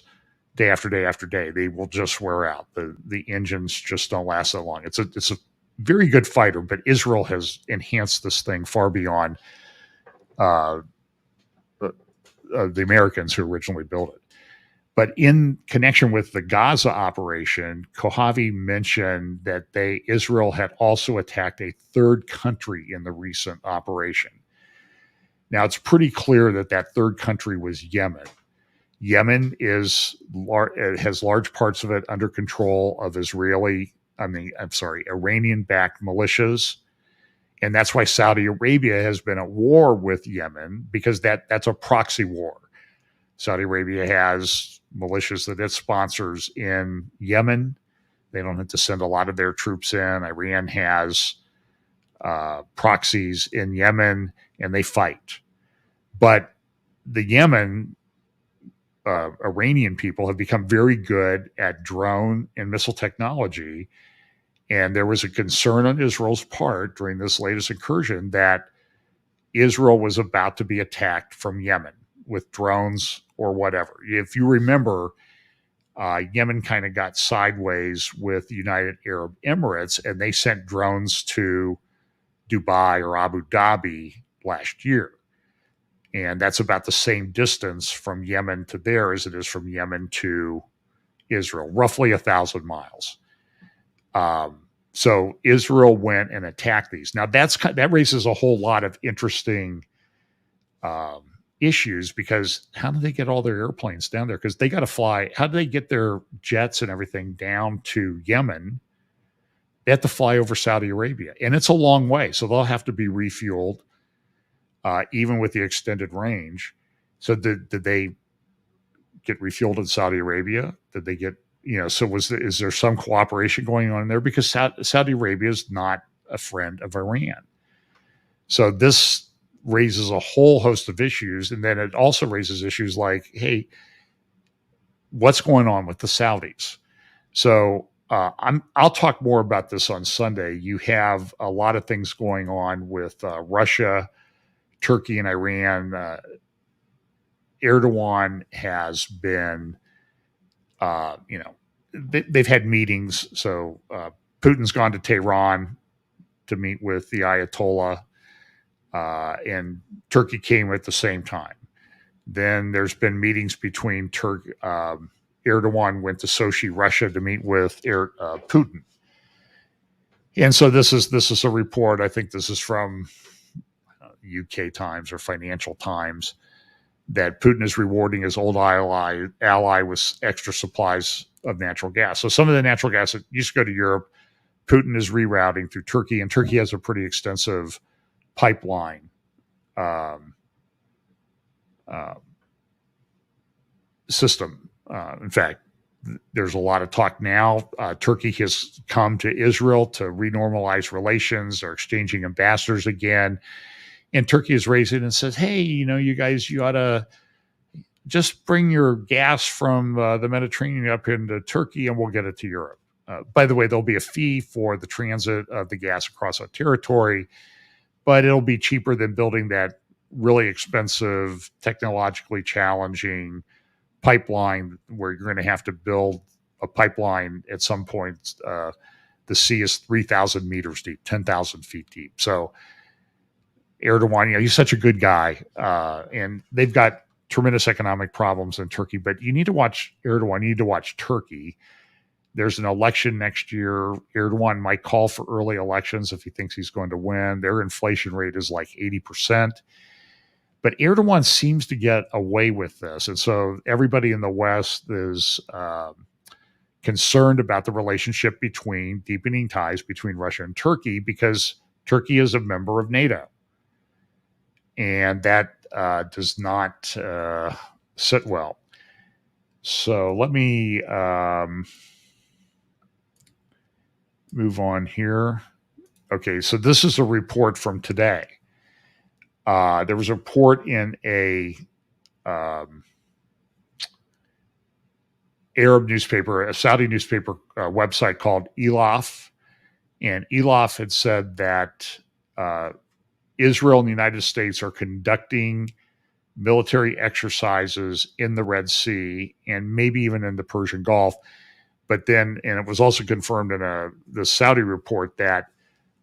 day after day after day. They will just wear out. The engines just don't last that long. It's a very good fighter, but Israel has enhanced this thing far beyond the Americans who originally built it. But in connection with the Gaza operation, Kohavi mentioned that Israel had also attacked a third country in the recent operation. Now, it's pretty clear that third country was Yemen. Yemen has large parts of it under control of Israeli Iranian-backed militias. And that's why Saudi Arabia has been at war with Yemen, because that's a proxy war. Saudi Arabia has militias that it sponsors in Yemen. They don't have to send a lot of their troops in. Iran has proxies in Yemen, and they fight. But the Iranian people have become very good at drone and missile technology. And there was a concern on Israel's part during this latest incursion that Israel was about to be attacked from Yemen with drones or whatever. If you remember, Yemen kind of got sideways with the United Arab Emirates, and they sent drones to Dubai or Abu Dhabi last year. And that's about the same distance from Yemen to there as it is from Yemen to Israel, roughly 1,000 miles. So Israel went and attacked these. Now that raises a whole lot of interesting issues, because how do they get all their airplanes down there? Because they got to fly. How do they get their jets and everything down to Yemen? They have to fly over Saudi Arabia, and it's a long way. So they'll have to be refueled, even with the extended range. So did they get refueled in Saudi Arabia? Did they get, so is there some cooperation going on there? Because Saudi Arabia is not a friend of Iran. So this raises a whole host of issues. And then it also raises issues like, hey, what's going on with the Saudis? So I'll talk more about this on Sunday. You have a lot of things going on with Russia, Turkey, and Iran. Erdogan has been, they've had meetings. So Putin's gone to Tehran to meet with the Ayatollah, and Turkey came at the same time. Then there's been meetings between Erdogan went to Sochi, Russia, to meet with Putin. And so this is a report. I think this is from UK Times or Financial Times, that Putin is rewarding his old ally with extra supplies of natural gas. So some of the natural gas that used to go to Europe, Putin is rerouting through Turkey, and Turkey has a pretty extensive pipeline system. In fact, there's a lot of talk now. Turkey has come to Israel to renormalize relations. They're exchanging ambassadors again. And Turkey is raising and says, hey, you guys, you ought to just bring your gas from the Mediterranean up into Turkey, and we'll get it to Europe. By the way, there'll be a fee for the transit of the gas across our territory, but it'll be cheaper than building that really expensive, technologically challenging pipeline where you're going to have to build a pipeline at some point. The sea is 3,000 meters deep, 10,000 feet deep. So Erdogan, he's such a good guy, and they've got tremendous economic problems in Turkey, but you need to watch Erdogan. You need to watch Turkey. There's an election next year. Erdogan might call for early elections if he thinks he's going to win. Their inflation rate is like 80%. But Erdogan seems to get away with this. And so everybody in the West is concerned about the relationship deepening ties between Russia and Turkey, because Turkey is a member of NATO. And that does not sit well. So let me move on here. Okay, so this is a report from today. There was a report in a Arab newspaper, a Saudi newspaper website called Elaf. And Elaf had said that Israel and the United States are conducting military exercises in the Red Sea and maybe even in the Persian Gulf. But then, and it was also confirmed in the Saudi report, that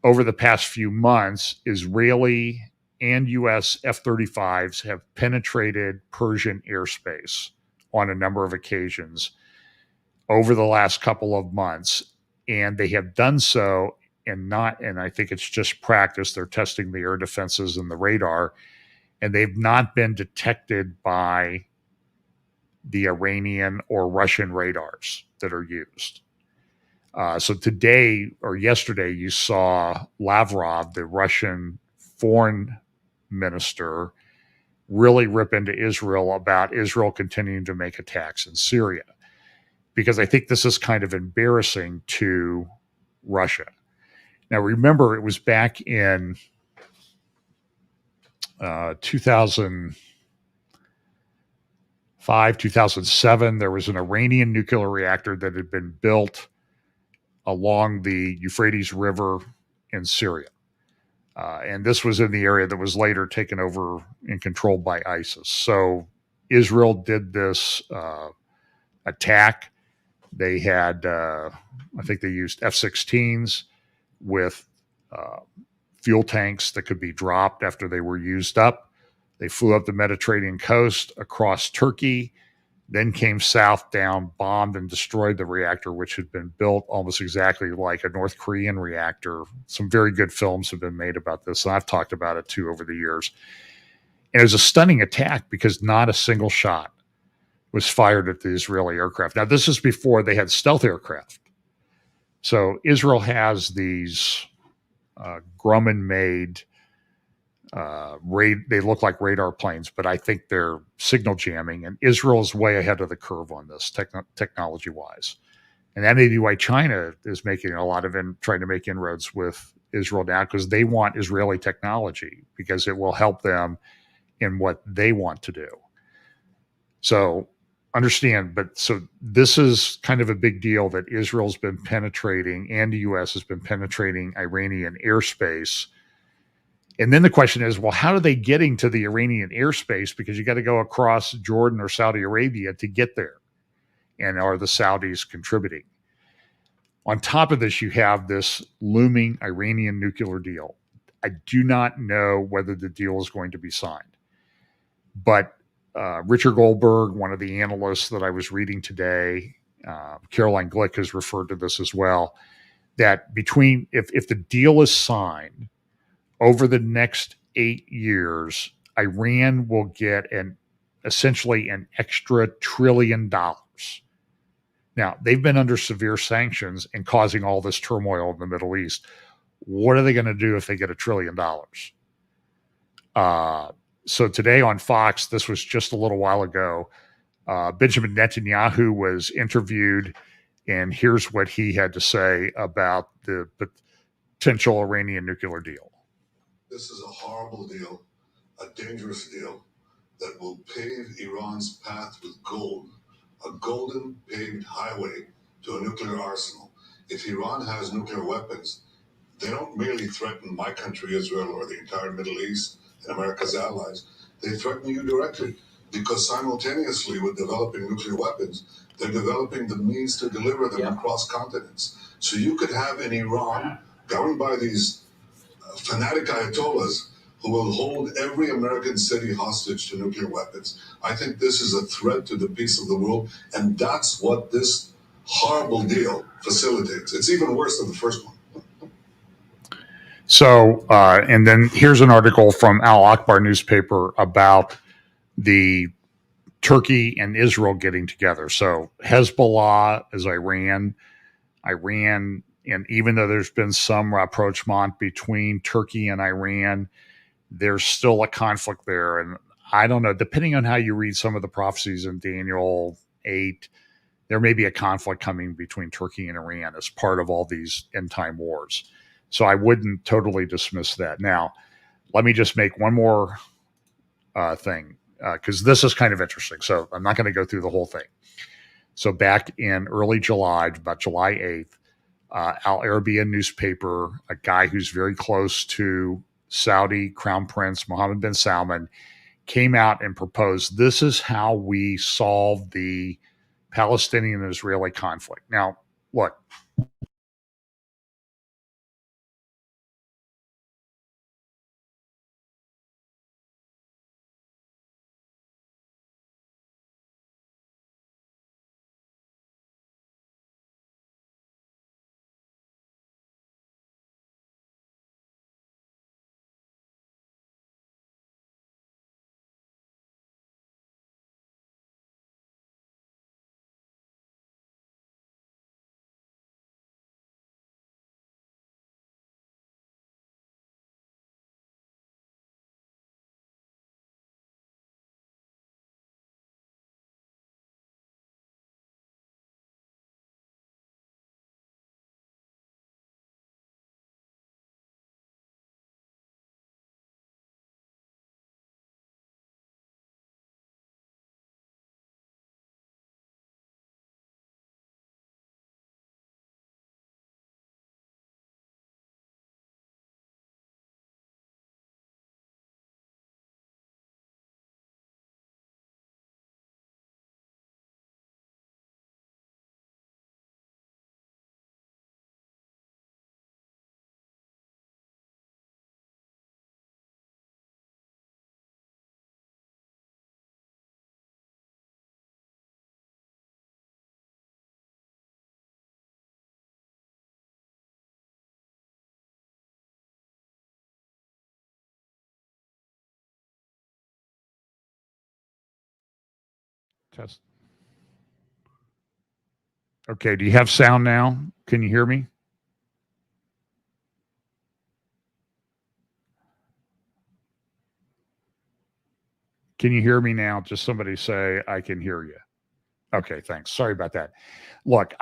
over the past few months, Israeli and U.S. F-35s have penetrated Persian airspace on a number of occasions over the last couple of months. And they have done so, and I think it's just practice. They're testing the air defenses and the radar, and they've not been detected by the Iranian or Russian radars that are used. So today or yesterday, you saw Lavrov, the Russian foreign minister, really rip into Israel about Israel continuing to make attacks in Syria, because I think this is kind of embarrassing to Russia. Now, remember, it was back in 2005, 2007. There was an Iranian nuclear reactor that had been built along the Euphrates River in Syria. And this was in the area that was later taken over and controlled by ISIS. So Israel did this attack. They had, I think they used F-16s with fuel tanks that could be dropped after they were used up. They flew up the Mediterranean coast across Turkey, then came south down, bombed and destroyed the reactor, which had been built almost exactly like a North Korean reactor. Some very good films have been made about this, and I've talked about it too over the years. And it was a stunning attack because not a single shot was fired at the Israeli aircraft. Now, this is before they had stealth aircraft. So Israel has these Grumman-made they look like radar planes, but I think they're signal jamming, and Israel is way ahead of the curve on this technology wise. And that may be why China is making a lot of trying to make inroads with Israel now, because they want Israeli technology because it will help them in what they want to do. So understand, but so this is kind of a big deal that Israel's been penetrating, and the U.S. has been penetrating Iranian airspace. And then the question is, well, how are they getting to the Iranian airspace? Because you got to go across Jordan or Saudi Arabia to get there. And are the Saudis contributing? On top of this, you have this looming Iranian nuclear deal. I do not know whether the deal is going to be signed. But Richard Goldberg, one of the analysts that I was reading today, Caroline Glick has referred to this as well, that if the deal is signed, over the next 8 years, Iran will get essentially an extra $1 trillion. Now, they've been under severe sanctions and causing all this turmoil in the Middle East. What are they going to do if they get $1 trillion? So today on Fox, this was just a little while ago, Benjamin Netanyahu was interviewed, and here's what he had to say about the potential Iranian nuclear deal. This is a horrible deal, a dangerous deal that will pave Iran's path with gold, a golden paved highway to a nuclear arsenal. If Iran has nuclear weapons, they don't merely threaten my country, Israel, or the entire Middle East and America's allies. They threaten you directly, because simultaneously with developing nuclear weapons, they're developing the means to deliver them across continents. So you could have an Iran governed by these fanatic ayatollahs who will hold every American city hostage to nuclear weapons. I think this is a threat to the peace of the world, and that's what this horrible deal facilitates. It's even worse than the first one. So, and then here's an article from Al Akbar newspaper about the Turkey and Israel getting together. So Hezbollah is Iran, and even though there's been some rapprochement between Turkey and Iran, there's still a conflict there. And I don't know, depending on how you read some of the prophecies in Daniel 8, there may be a conflict coming between Turkey and Iran as part of all these end time wars. So I wouldn't totally dismiss that. Now, let me just make one more thing, because this is kind of interesting. So I'm not going to go through the whole thing. So back in early July, about July 8th, Al Arabiya newspaper, a guy who's very close to Saudi Crown Prince Mohammed bin Salman, came out and proposed, this is how we solve the Palestinian and Israeli conflict. Now, look, Test. Okay, do you have sound now? Can you hear me? Can you hear me now? Just somebody say, I can hear you. Okay, thanks. Sorry about that. Look,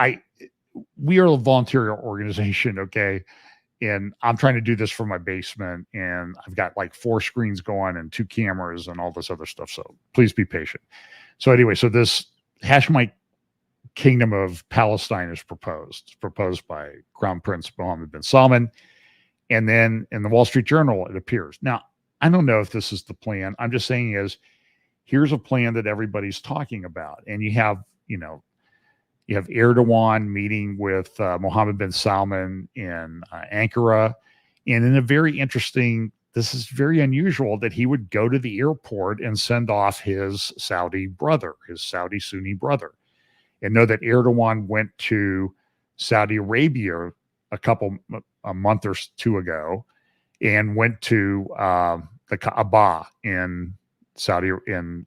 we are a volunteer organization, okay? And I'm trying to do this from my basement, and I've got like 4 screens going and 2 cameras and all this other stuff. So please be patient. So anyway, so this Hashemite Kingdom of Palestine is proposed by Crown Prince Mohammed bin Salman. And then in the Wall Street Journal, it appears. Now, I don't know if this is the plan. I'm just saying here's a plan that everybody's talking about. And you have Erdogan meeting with Mohammed bin Salman in Ankara. And in a very interesting, this is very unusual that he would go to the airport and send off his Saudi Sunni brother. And know that Erdogan went to Saudi Arabia a month or 2 ago and went to the Kaaba in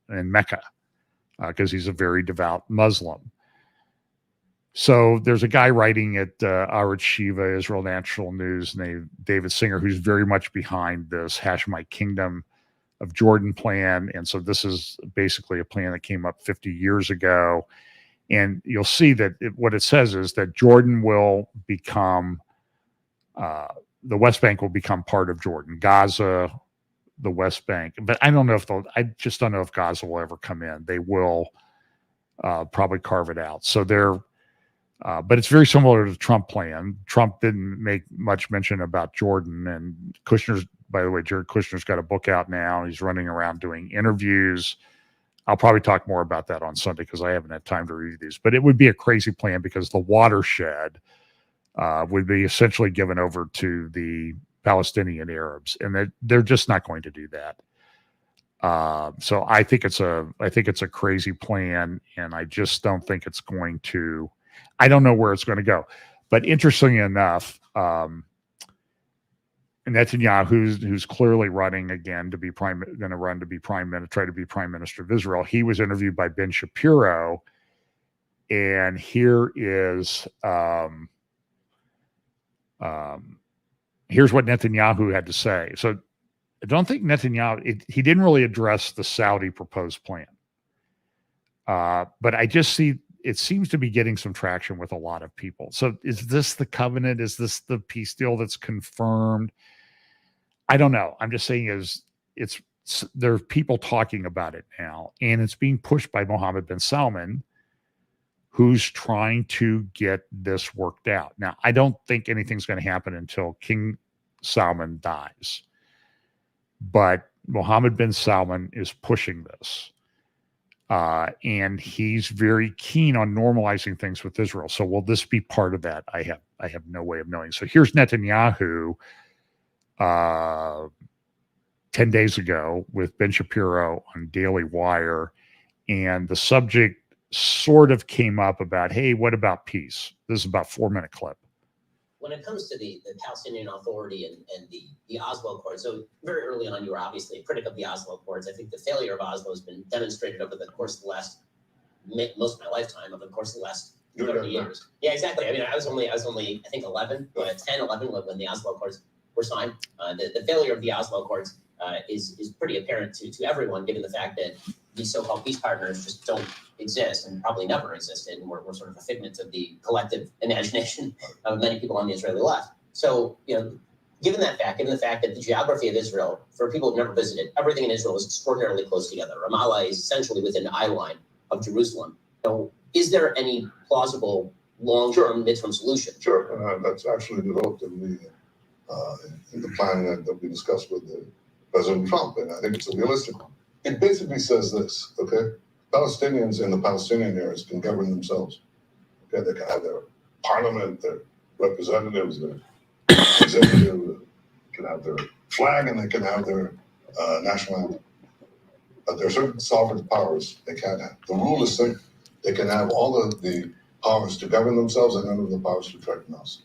Mecca because he's a very devout Muslim. So there's a guy writing at Aretz Shiva, Israel National News, named David Singer, who's very much behind this Hashemite Kingdom of Jordan plan. And so this is basically a plan that came up 50 years ago. And you'll see that what it says is that Jordan will become, the West Bank will become part of Jordan. Gaza, the West Bank. But I just don't know if Gaza will ever come in. They will probably carve it out. So but it's very similar to the Trump plan. Trump didn't make much mention about Jordan. And Kushner's, by the way, Jared Kushner's got a book out now. He's running around doing interviews. I'll probably talk more about that on Sunday because I haven't had time to read these. But it would be a crazy plan because the watershed would be essentially given over to the Palestinian Arabs, and they're just not going to do that. So I think it's a crazy plan, and I just don't think it's going to. I don't know where it's going to go. But interestingly enough, Netanyahu, who's clearly running again to be try to be prime minister of Israel. He was interviewed by Ben Shapiro, and here is here's what Netanyahu had to say. So I don't think Netanyahu he didn't really address the Saudi proposed plan, but I just see it seems to be getting some traction with a lot of people. So is this the covenant? Is this the peace deal that's confirmed? I don't know. I'm just saying there are people talking about it now, and it's being pushed by Mohammed bin Salman, who's trying to get this worked out. Now, I don't think anything's going to happen until King Salman dies, but Mohammed bin Salman is pushing this. And he's very keen on normalizing things with Israel. So will this be part of that? I have no way of knowing. So here's Netanyahu 10 days ago with Ben Shapiro on Daily Wire. And the subject sort of came up about, hey, what about peace? This is about a 4-minute clip. When it comes to the Palestinian Authority and the Oslo Accords, so very early on, you were obviously a critic of the Oslo Accords. I think the failure of Oslo has been demonstrated over the course of the last, most of my lifetime, over the course of the last 30 years. Yeah, exactly. I mean, I was only I think, 11, 10, 11 when the Oslo Accords were signed. The failure of the Oslo Accords is pretty apparent to everyone, given the fact that these so-called peace partners just don't exist and probably never existed, and we're sort of a figment of the collective imagination of many people on the Israeli left. So, given the fact that the geography of Israel, for people who've never visited, everything in Israel is extraordinarily close together. Ramallah is essentially within the eye line of Jerusalem. So, is there any plausible long-term, midterm solution? Sure, that's actually developed in the plan that we discussed with President Trump, and I think it's a realistic one. It basically says this, okay? Palestinians in the Palestinian areas can govern themselves. Okay, they can have their parliament, their representatives, their executive, can have their flag, and they can have their national anthem. But there are certain sovereign powers they can't have. The rule is simple. They can have all of the powers to govern themselves and none of the powers to threaten us.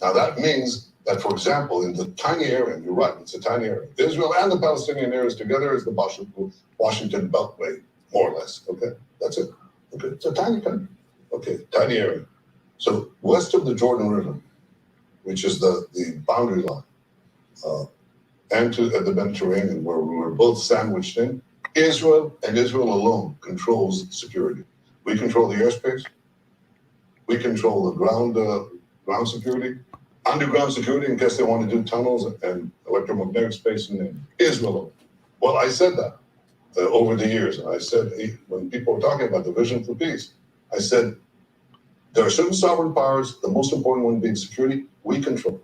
Now that means that, for example, in the tiny area, and you're right, it's a tiny area, Israel and the Palestinian areas together is the Washington Beltway more or less. Okay, that's it. Okay, it's a tiny country. Okay, tiny area. So west of the Jordan River, which is the boundary line, and to the Mediterranean, where we were both sandwiched in, Israel and Israel alone controls security. We control the airspace. We control the ground security, underground security in case they want to do tunnels and electromagnetic space in Israel. Well, I said that over the years. And I said, when people were talking about the vision for peace, I said, there are certain sovereign powers, the most important one being security, we control.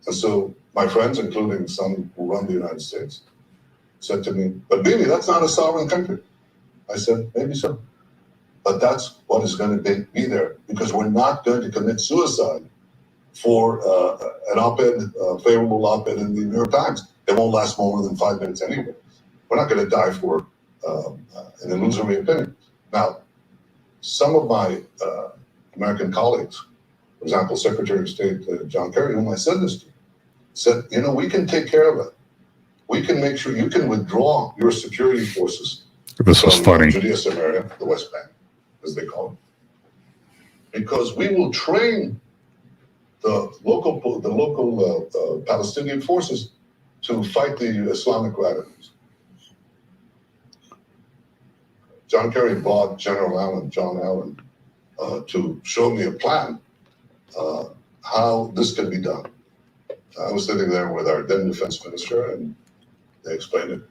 And so my friends, including some who run the United States, said to me, but Bibi, that's not a sovereign country. I said, maybe so. But that's what is going to be there, because we're not going to commit suicide for an op-ed, favorable op-ed in the New York Times. It won't last more than 5 minutes anyway. We're not going to die for an illusory opinion. Now, some of my American colleagues, for example, Secretary of State John Kerry, whom I said this to, said, we can take care of it. We can make sure you can withdraw your security forces This is funny. Judea, Samaria, the West Bank, as they call it, because we will train the local Palestinian forces to fight the Islamic radicals. John Kerry bought John Allen, to show me a plan how this can be done. I was sitting there with our then defense minister, and they explained it,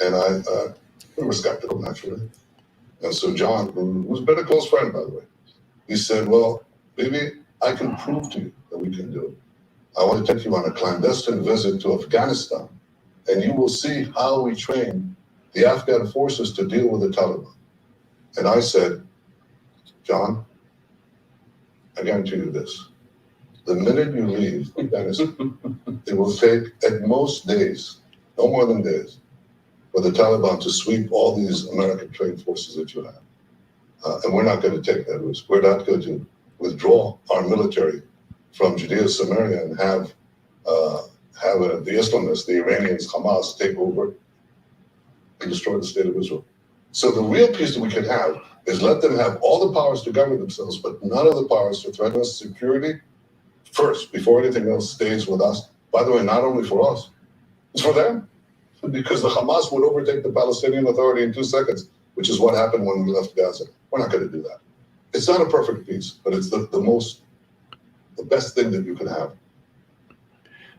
and we were skeptical, naturally. And so John, who's been a close friend, by the way, he said, well, maybe I can prove to you that we can do it. I want to take you on a clandestine visit to Afghanistan, and you will see how we train the Afghan forces to deal with the Taliban. And I said, John, I guarantee you this. The minute you leave Afghanistan, it will take at most days, no more than days, for the Taliban to sweep all these American trained forces that you have. And we're not going to take that risk. We're not going to withdraw our military from Judea, Samaria, and have the Islamists, the Iranians, Hamas take over and destroy the state of Israel. So the real peace that we can have is let them have all the powers to govern themselves, but none of the powers to threaten us. Security first, before anything else, stays with us. By the way, not only for us, it's for them. Because the Hamas would overtake the Palestinian Authority in 2 seconds, which is what happened when we left Gaza. We're not going to do that. It's not a perfect peace, but it's the best thing that you can have.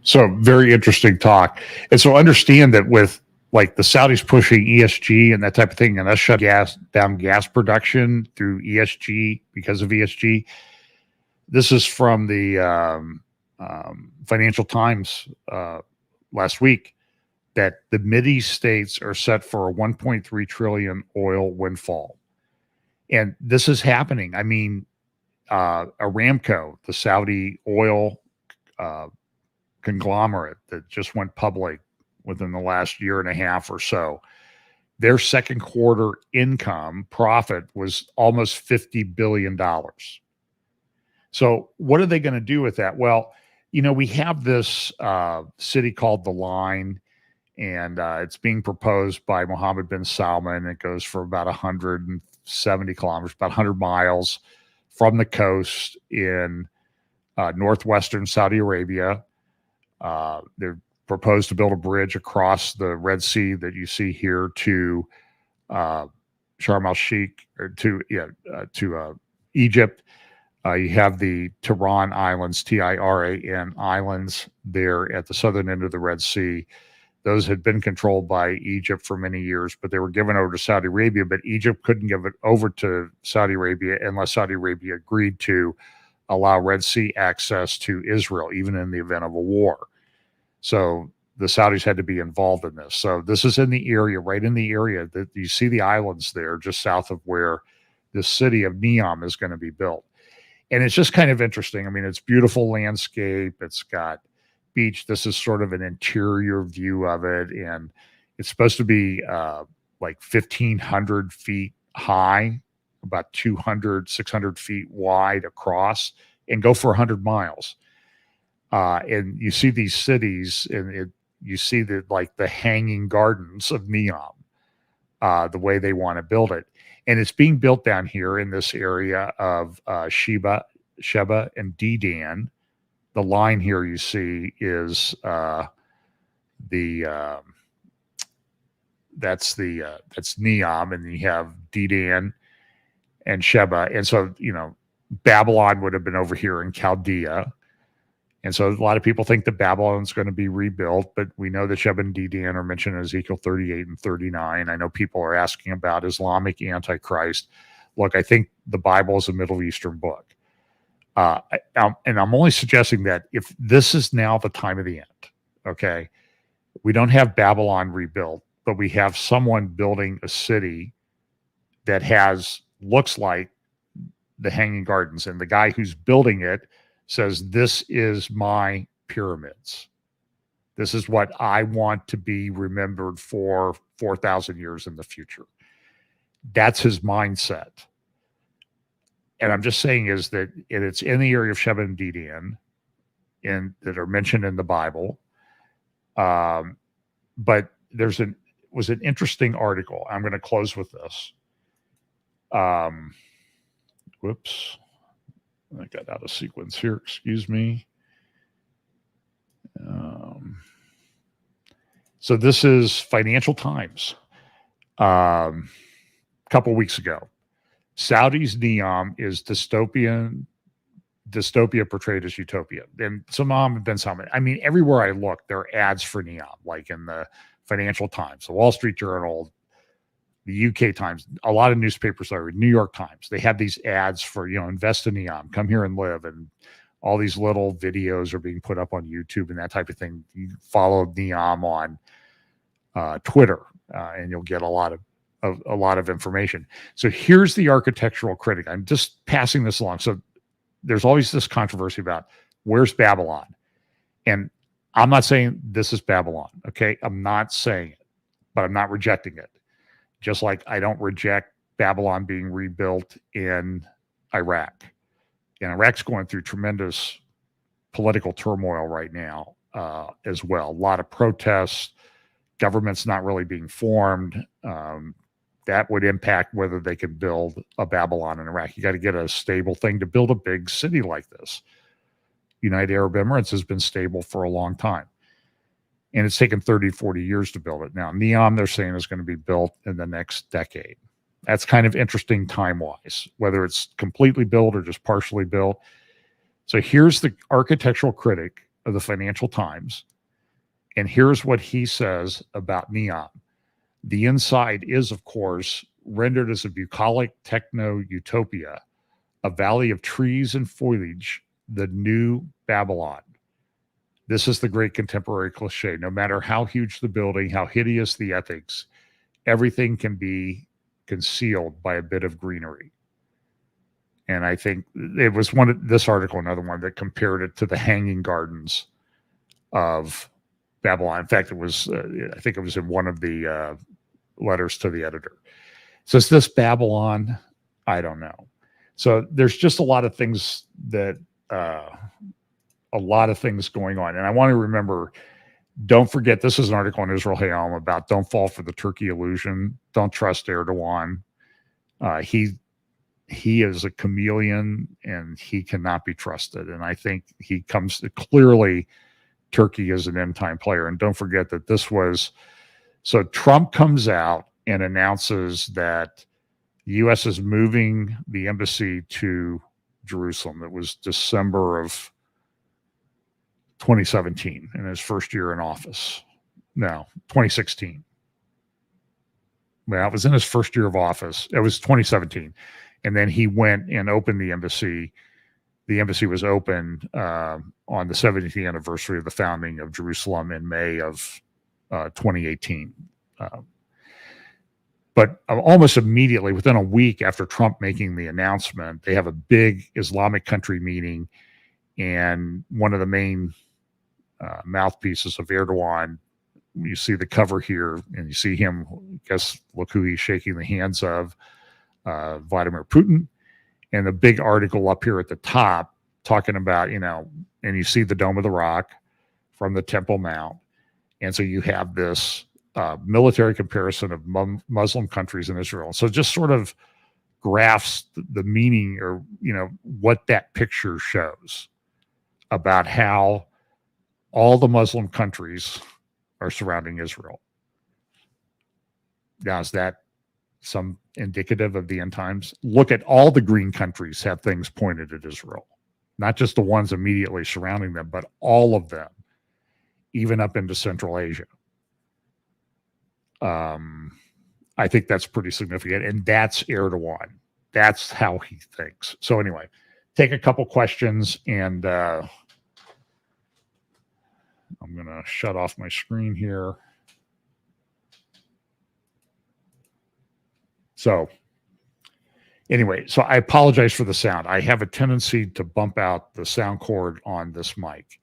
So very interesting talk. And so understand that with like the Saudis pushing ESG and that type of thing, and us shut down gas production through ESG because of ESG. This is from the Financial Times last week, that the Mideast states are set for a 1.3 trillion oil windfall. And this is happening. I mean, Aramco, the Saudi oil conglomerate that just went public within the last year and a half or so, their second quarter profit was almost $50 billion. So what are they going to do with that? Well, we have this city called The Line, and it's being proposed by Mohammed bin Salman. It goes for about 170 kilometers, about 100 miles from the coast in northwestern Saudi Arabia. They're proposed to build a bridge across the Red Sea that you see here to Sharm el-Sheikh, or to Egypt. You have the Tiran Islands, Tiran Islands, there at the southern end of the Red Sea. Those had been controlled by Egypt for many years, but they were given over to Saudi Arabia. But Egypt couldn't give it over to Saudi Arabia unless Saudi Arabia agreed to allow Red Sea access to Israel, even in the event of a war. So the Saudis had to be involved in this. So this is in the area, right in the area that you see the islands there, just south of where the city of Neom is going to be built. And it's just kind of interesting. I mean, it's beautiful landscape. It's got beach. This is sort of an interior view of it. And it's supposed to be like 1,500 feet high, about 600 feet wide across, and go for 100 miles. And you see these cities, and you see the hanging gardens of Neom. the way they want to build it. And it's being built down here in this area of Sheba, and Dedan. The line here you see is that's Neom, and you have Dedan and Sheba. And so, Babylon would have been over here in Chaldea. And so a lot of people think that Babylon's going to be rebuilt, but we know that Sheba and Dedan are mentioned in Ezekiel 38 and 39. I know people are asking about Islamic Antichrist. Look, I think the Bible is a Middle Eastern book. And I'm only suggesting that if this is now the time of the end, okay, we don't have Babylon rebuilt, but we have someone building a city that looks like the Hanging Gardens. And the guy who's building it says, this is my pyramids. This is what I want to be remembered for 4,000 years in the future. That's his mindset. And I'm just saying is that it's in the area of Sheba and Dedan that are mentioned in the Bible. But was an interesting article. I'm going to close with this. Whoops. I got out of sequence here. Excuse me. So this is Financial Times. A couple weeks ago. Saudi's Neom is dystopia portrayed as utopia. And Mohammed bin Salman. I mean, everywhere I look, there are ads for Neom, like in the Financial Times, the Wall Street Journal, the UK Times, a lot of newspapers, New York Times. They have these ads for, invest in Neom, come here and live. And all these little videos are being put up on YouTube and that type of thing. You follow Neom on Twitter, and you'll get a lot of information. So here's the architectural critic. I'm just passing this along. So there's always this controversy about where's Babylon. And I'm not saying this is Babylon. Okay. I'm not saying it, but I'm not rejecting it. Just like I don't reject Babylon being rebuilt in Iraq. And Iraq's going through tremendous political turmoil right now as well. A lot of protests. Government's not really being formed. That would impact whether they can build a Babylon in Iraq. You got to get a stable thing to build a big city like this. United Arab Emirates has been stable for a long time. And it's taken 30, 40 years to build it. Now, Neom, they're saying, is going to be built in the next decade. That's kind of interesting time-wise, whether it's completely built or just partially built. So here's the architectural critic of the Financial Times. And here's what he says about Neom. The inside is, of course, rendered as a bucolic techno-utopia, a valley of trees and foliage, the new Babylon. This is the great contemporary cliche. No matter how huge the building, how hideous the ethics, everything can be concealed by a bit of greenery. And I think it was this article, another one, that compared it to the Hanging Gardens of Babylon. In fact, it was, I think it was in one of the letters to the editor. So is this Babylon? I don't know. So there's just a lot of things going on. And I want to remember, don't forget, this is an article on Israel Hayom about don't fall for the Turkey illusion. Don't trust Erdogan. He is a chameleon and he cannot be trusted. And I think he comes to clearly Turkey is an end time player. And don't forget that so Trump comes out and announces that the U.S. is moving the embassy to Jerusalem. It was December of 2017 in his first year in office. No, 2016. Well, it was in his first year of office. It was 2017. And then he went and opened the embassy. The embassy was opened on the 70th anniversary of the founding of Jerusalem in May of 2018. But almost immediately, within a week after Trump making the announcement, they have a big Islamic country meeting. And one of the main mouthpieces of Erdogan, you see the cover here, and you see him, look who he's shaking the hands of, Vladimir Putin. And the big article up here at the top talking about, and you see the Dome of the Rock from the Temple Mount. And so you have this military comparison of Muslim countries and Israel. So just sort of graphs the meaning, or what that picture shows about how all the Muslim countries are surrounding Israel. Now, is that some indicative of the end times? Look at all the green countries have things pointed at Israel, not just the ones immediately surrounding them, but all of them, even up into Central Asia. I think that's pretty significant, and that's Erdogan. That's how he thinks. So anyway, take a couple questions, and I'm going to shut off my screen here. So anyway, so I apologize for the sound. I have a tendency to bump out the sound cord on this mic.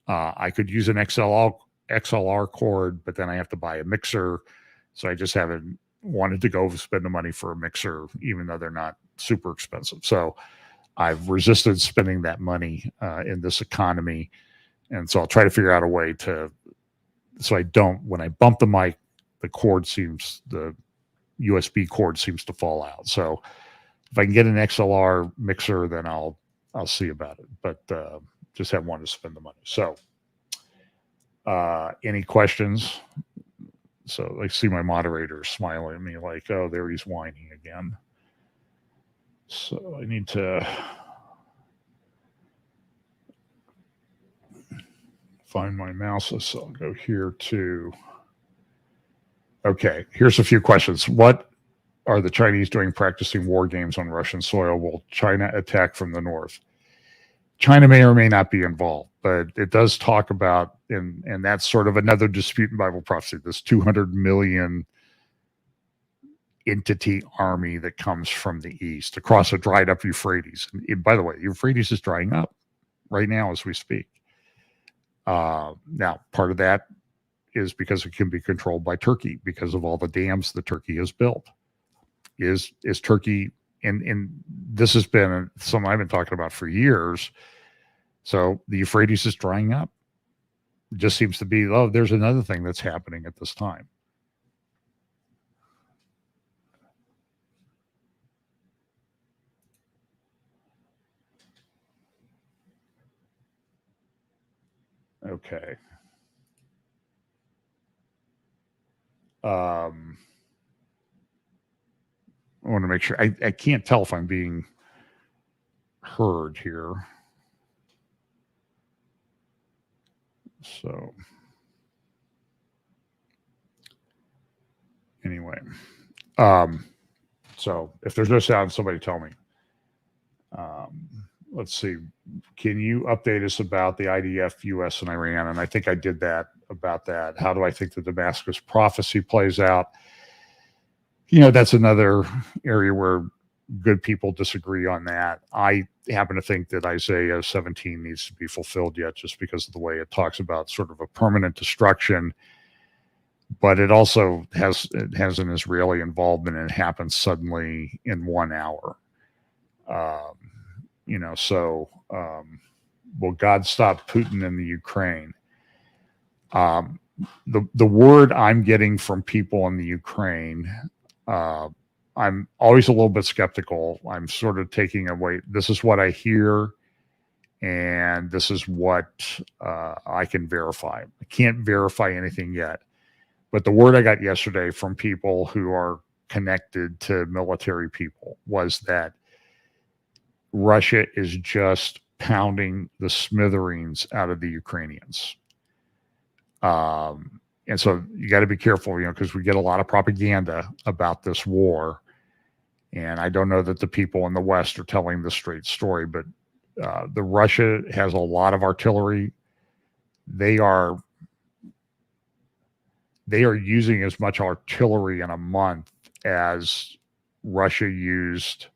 I could use an XLR cord, but then I have to buy a mixer. So I just haven't wanted to go spend the money for a mixer, even though they're not super expensive. So I've resisted spending that money in this economy. And so I'll try to figure out a way so I don't, when I bump the mic, the USB cord seems to fall out. So if I can get an XLR mixer, then I'll see about it. But just haven't wanted to spend the money. So any questions? So I see my moderator smiling at me like, oh, there he's whining again. So I need to find my mouse. So I'll go here to, okay, here's a few questions. What are the Chinese doing practicing war games on Russian soil? Will China attack from the north? China may or may not be involved, but it does talk about, and that's sort of another dispute in Bible prophecy, this 200 million entity army that comes from the east across a dried up Euphrates. And by the way, Euphrates is drying up right now as we speak. Now, part of that is because it can be controlled by Turkey because of all the dams that Turkey has built. Is Turkey, and this has been something I've been talking about for years. So the Euphrates is drying up. It just seems to be, oh, there's another thing that's happening at this time. Okay. I want to make sure. I can't tell if I'm being heard here. So anyway, so if there's no sound, somebody tell me. Let's see. Can you update us about the IDF, US, and Iran? And I think I did that about that. How do I think the Damascus prophecy plays out? That's another area where good people disagree on that. I happen to think that Isaiah 17 needs to be fulfilled yet, just because of the way it talks about sort of a permanent destruction. But it also has an Israeli involvement, and it happens suddenly in 1 hour. Will God stop Putin in the Ukraine? The word I'm getting from people in the Ukraine, I'm always a little bit skeptical. I'm sort of taking away, this is what I hear, and this is what I can verify. I can't verify anything yet. But the word I got yesterday from people who are connected to military people was that Russia is just pounding the smithereens out of the Ukrainians. And so you got to be careful, because we get a lot of propaganda about this war. And I don't know that the people in the West are telling the straight story, but the Russia has a lot of artillery. They are using as much artillery in a month as Russia used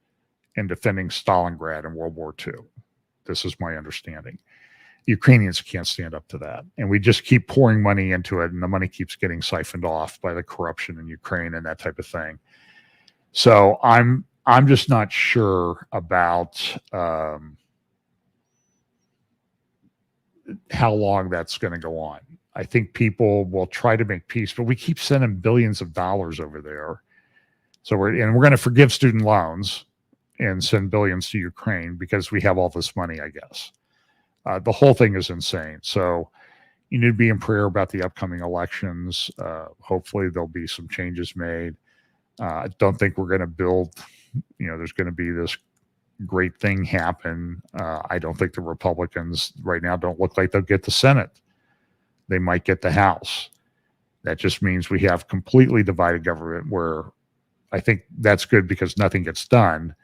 in defending Stalingrad in World War II. This is my understanding. Ukrainians can't stand up to that. And we just keep pouring money into it, and the money keeps getting siphoned off by the corruption in Ukraine and that type of thing. So I'm just not sure about how long that's going to go on. I think people will try to make peace, but we keep sending billions of dollars over there. So we're going to forgive student loans and send billions to Ukraine because we have all this money, I guess. The whole thing is insane. So you need to be in prayer about the upcoming elections. Hopefully there'll be some changes made. I don't think we're going to build, there's going to be this great thing happen. I don't think the Republicans right now don't look like they'll get the Senate. They might get the House. That just means we have completely divided government, where I think that's good because nothing gets done,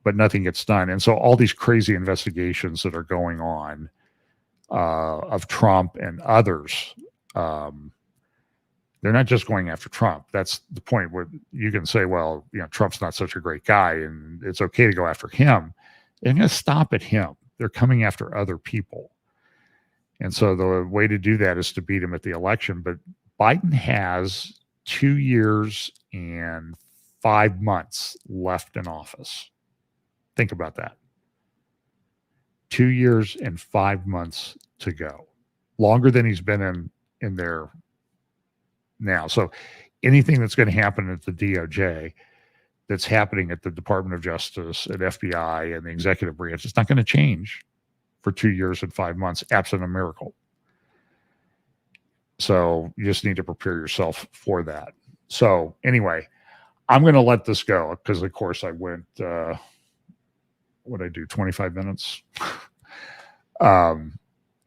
but nothing gets done. And so all these crazy investigations that are going on of Trump and others, they're not just going after Trump. That's the point where you can say, well, Trump's not such a great guy and it's okay to go after him. They're going to stop at him. They're coming after other people. And so the way to do that is to beat him at the election. But Biden has 2 years and 5 months left in office. Think about that. 2 years and 5 months to go. Longer than he's been in there now. So anything that's going to happen at the DOJ, that's happening at the Department of Justice, at FBI, and the executive branch, it's not going to change for 2 years and 5 months, absent a miracle. So you just need to prepare yourself for that. So anyway, I'm going to let this go because, of course, I went, what I do, 25 minutes. I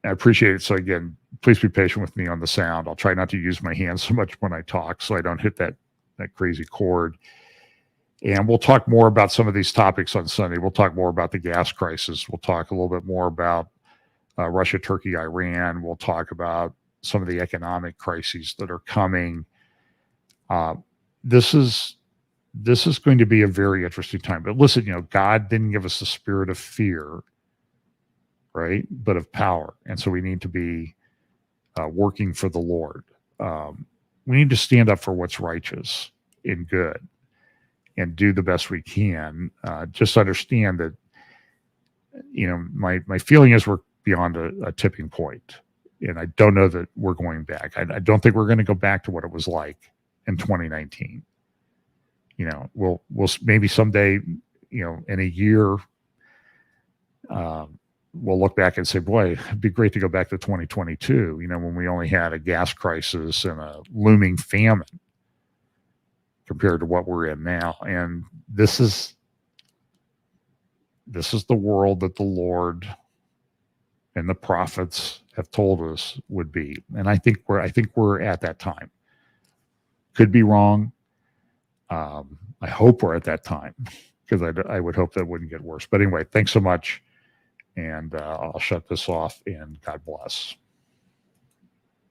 appreciate it. So again, please be patient with me on the sound. I'll try not to use my hands so much when I talk so I don't hit that crazy chord. And we'll talk more about some of these topics on Sunday. We'll talk more about the gas crisis. We'll talk a little bit more about Russia, Turkey, Iran. We'll talk about some of the economic crises that are coming. This is going to be a very interesting time. But listen, God didn't give us the spirit of fear, right? But of power. And so we need to be working for the Lord. We need to stand up for what's righteous and good and do the best we can. Just understand that, my feeling is we're beyond a tipping point. And I don't know that we're going back. I don't think we're going to go back to what it was like in 2019. We'll maybe someday, in a year, we'll look back and say, boy, it'd be great to go back to 2022, when we only had a gas crisis and a looming famine compared to what we're in now. And this is the world that the Lord and the prophets have told us would be. And I think we're at that time. Could be wrong. I hope we're at that time because I would hope that wouldn't get worse. But anyway, thanks so much. And I'll shut this off, and God bless.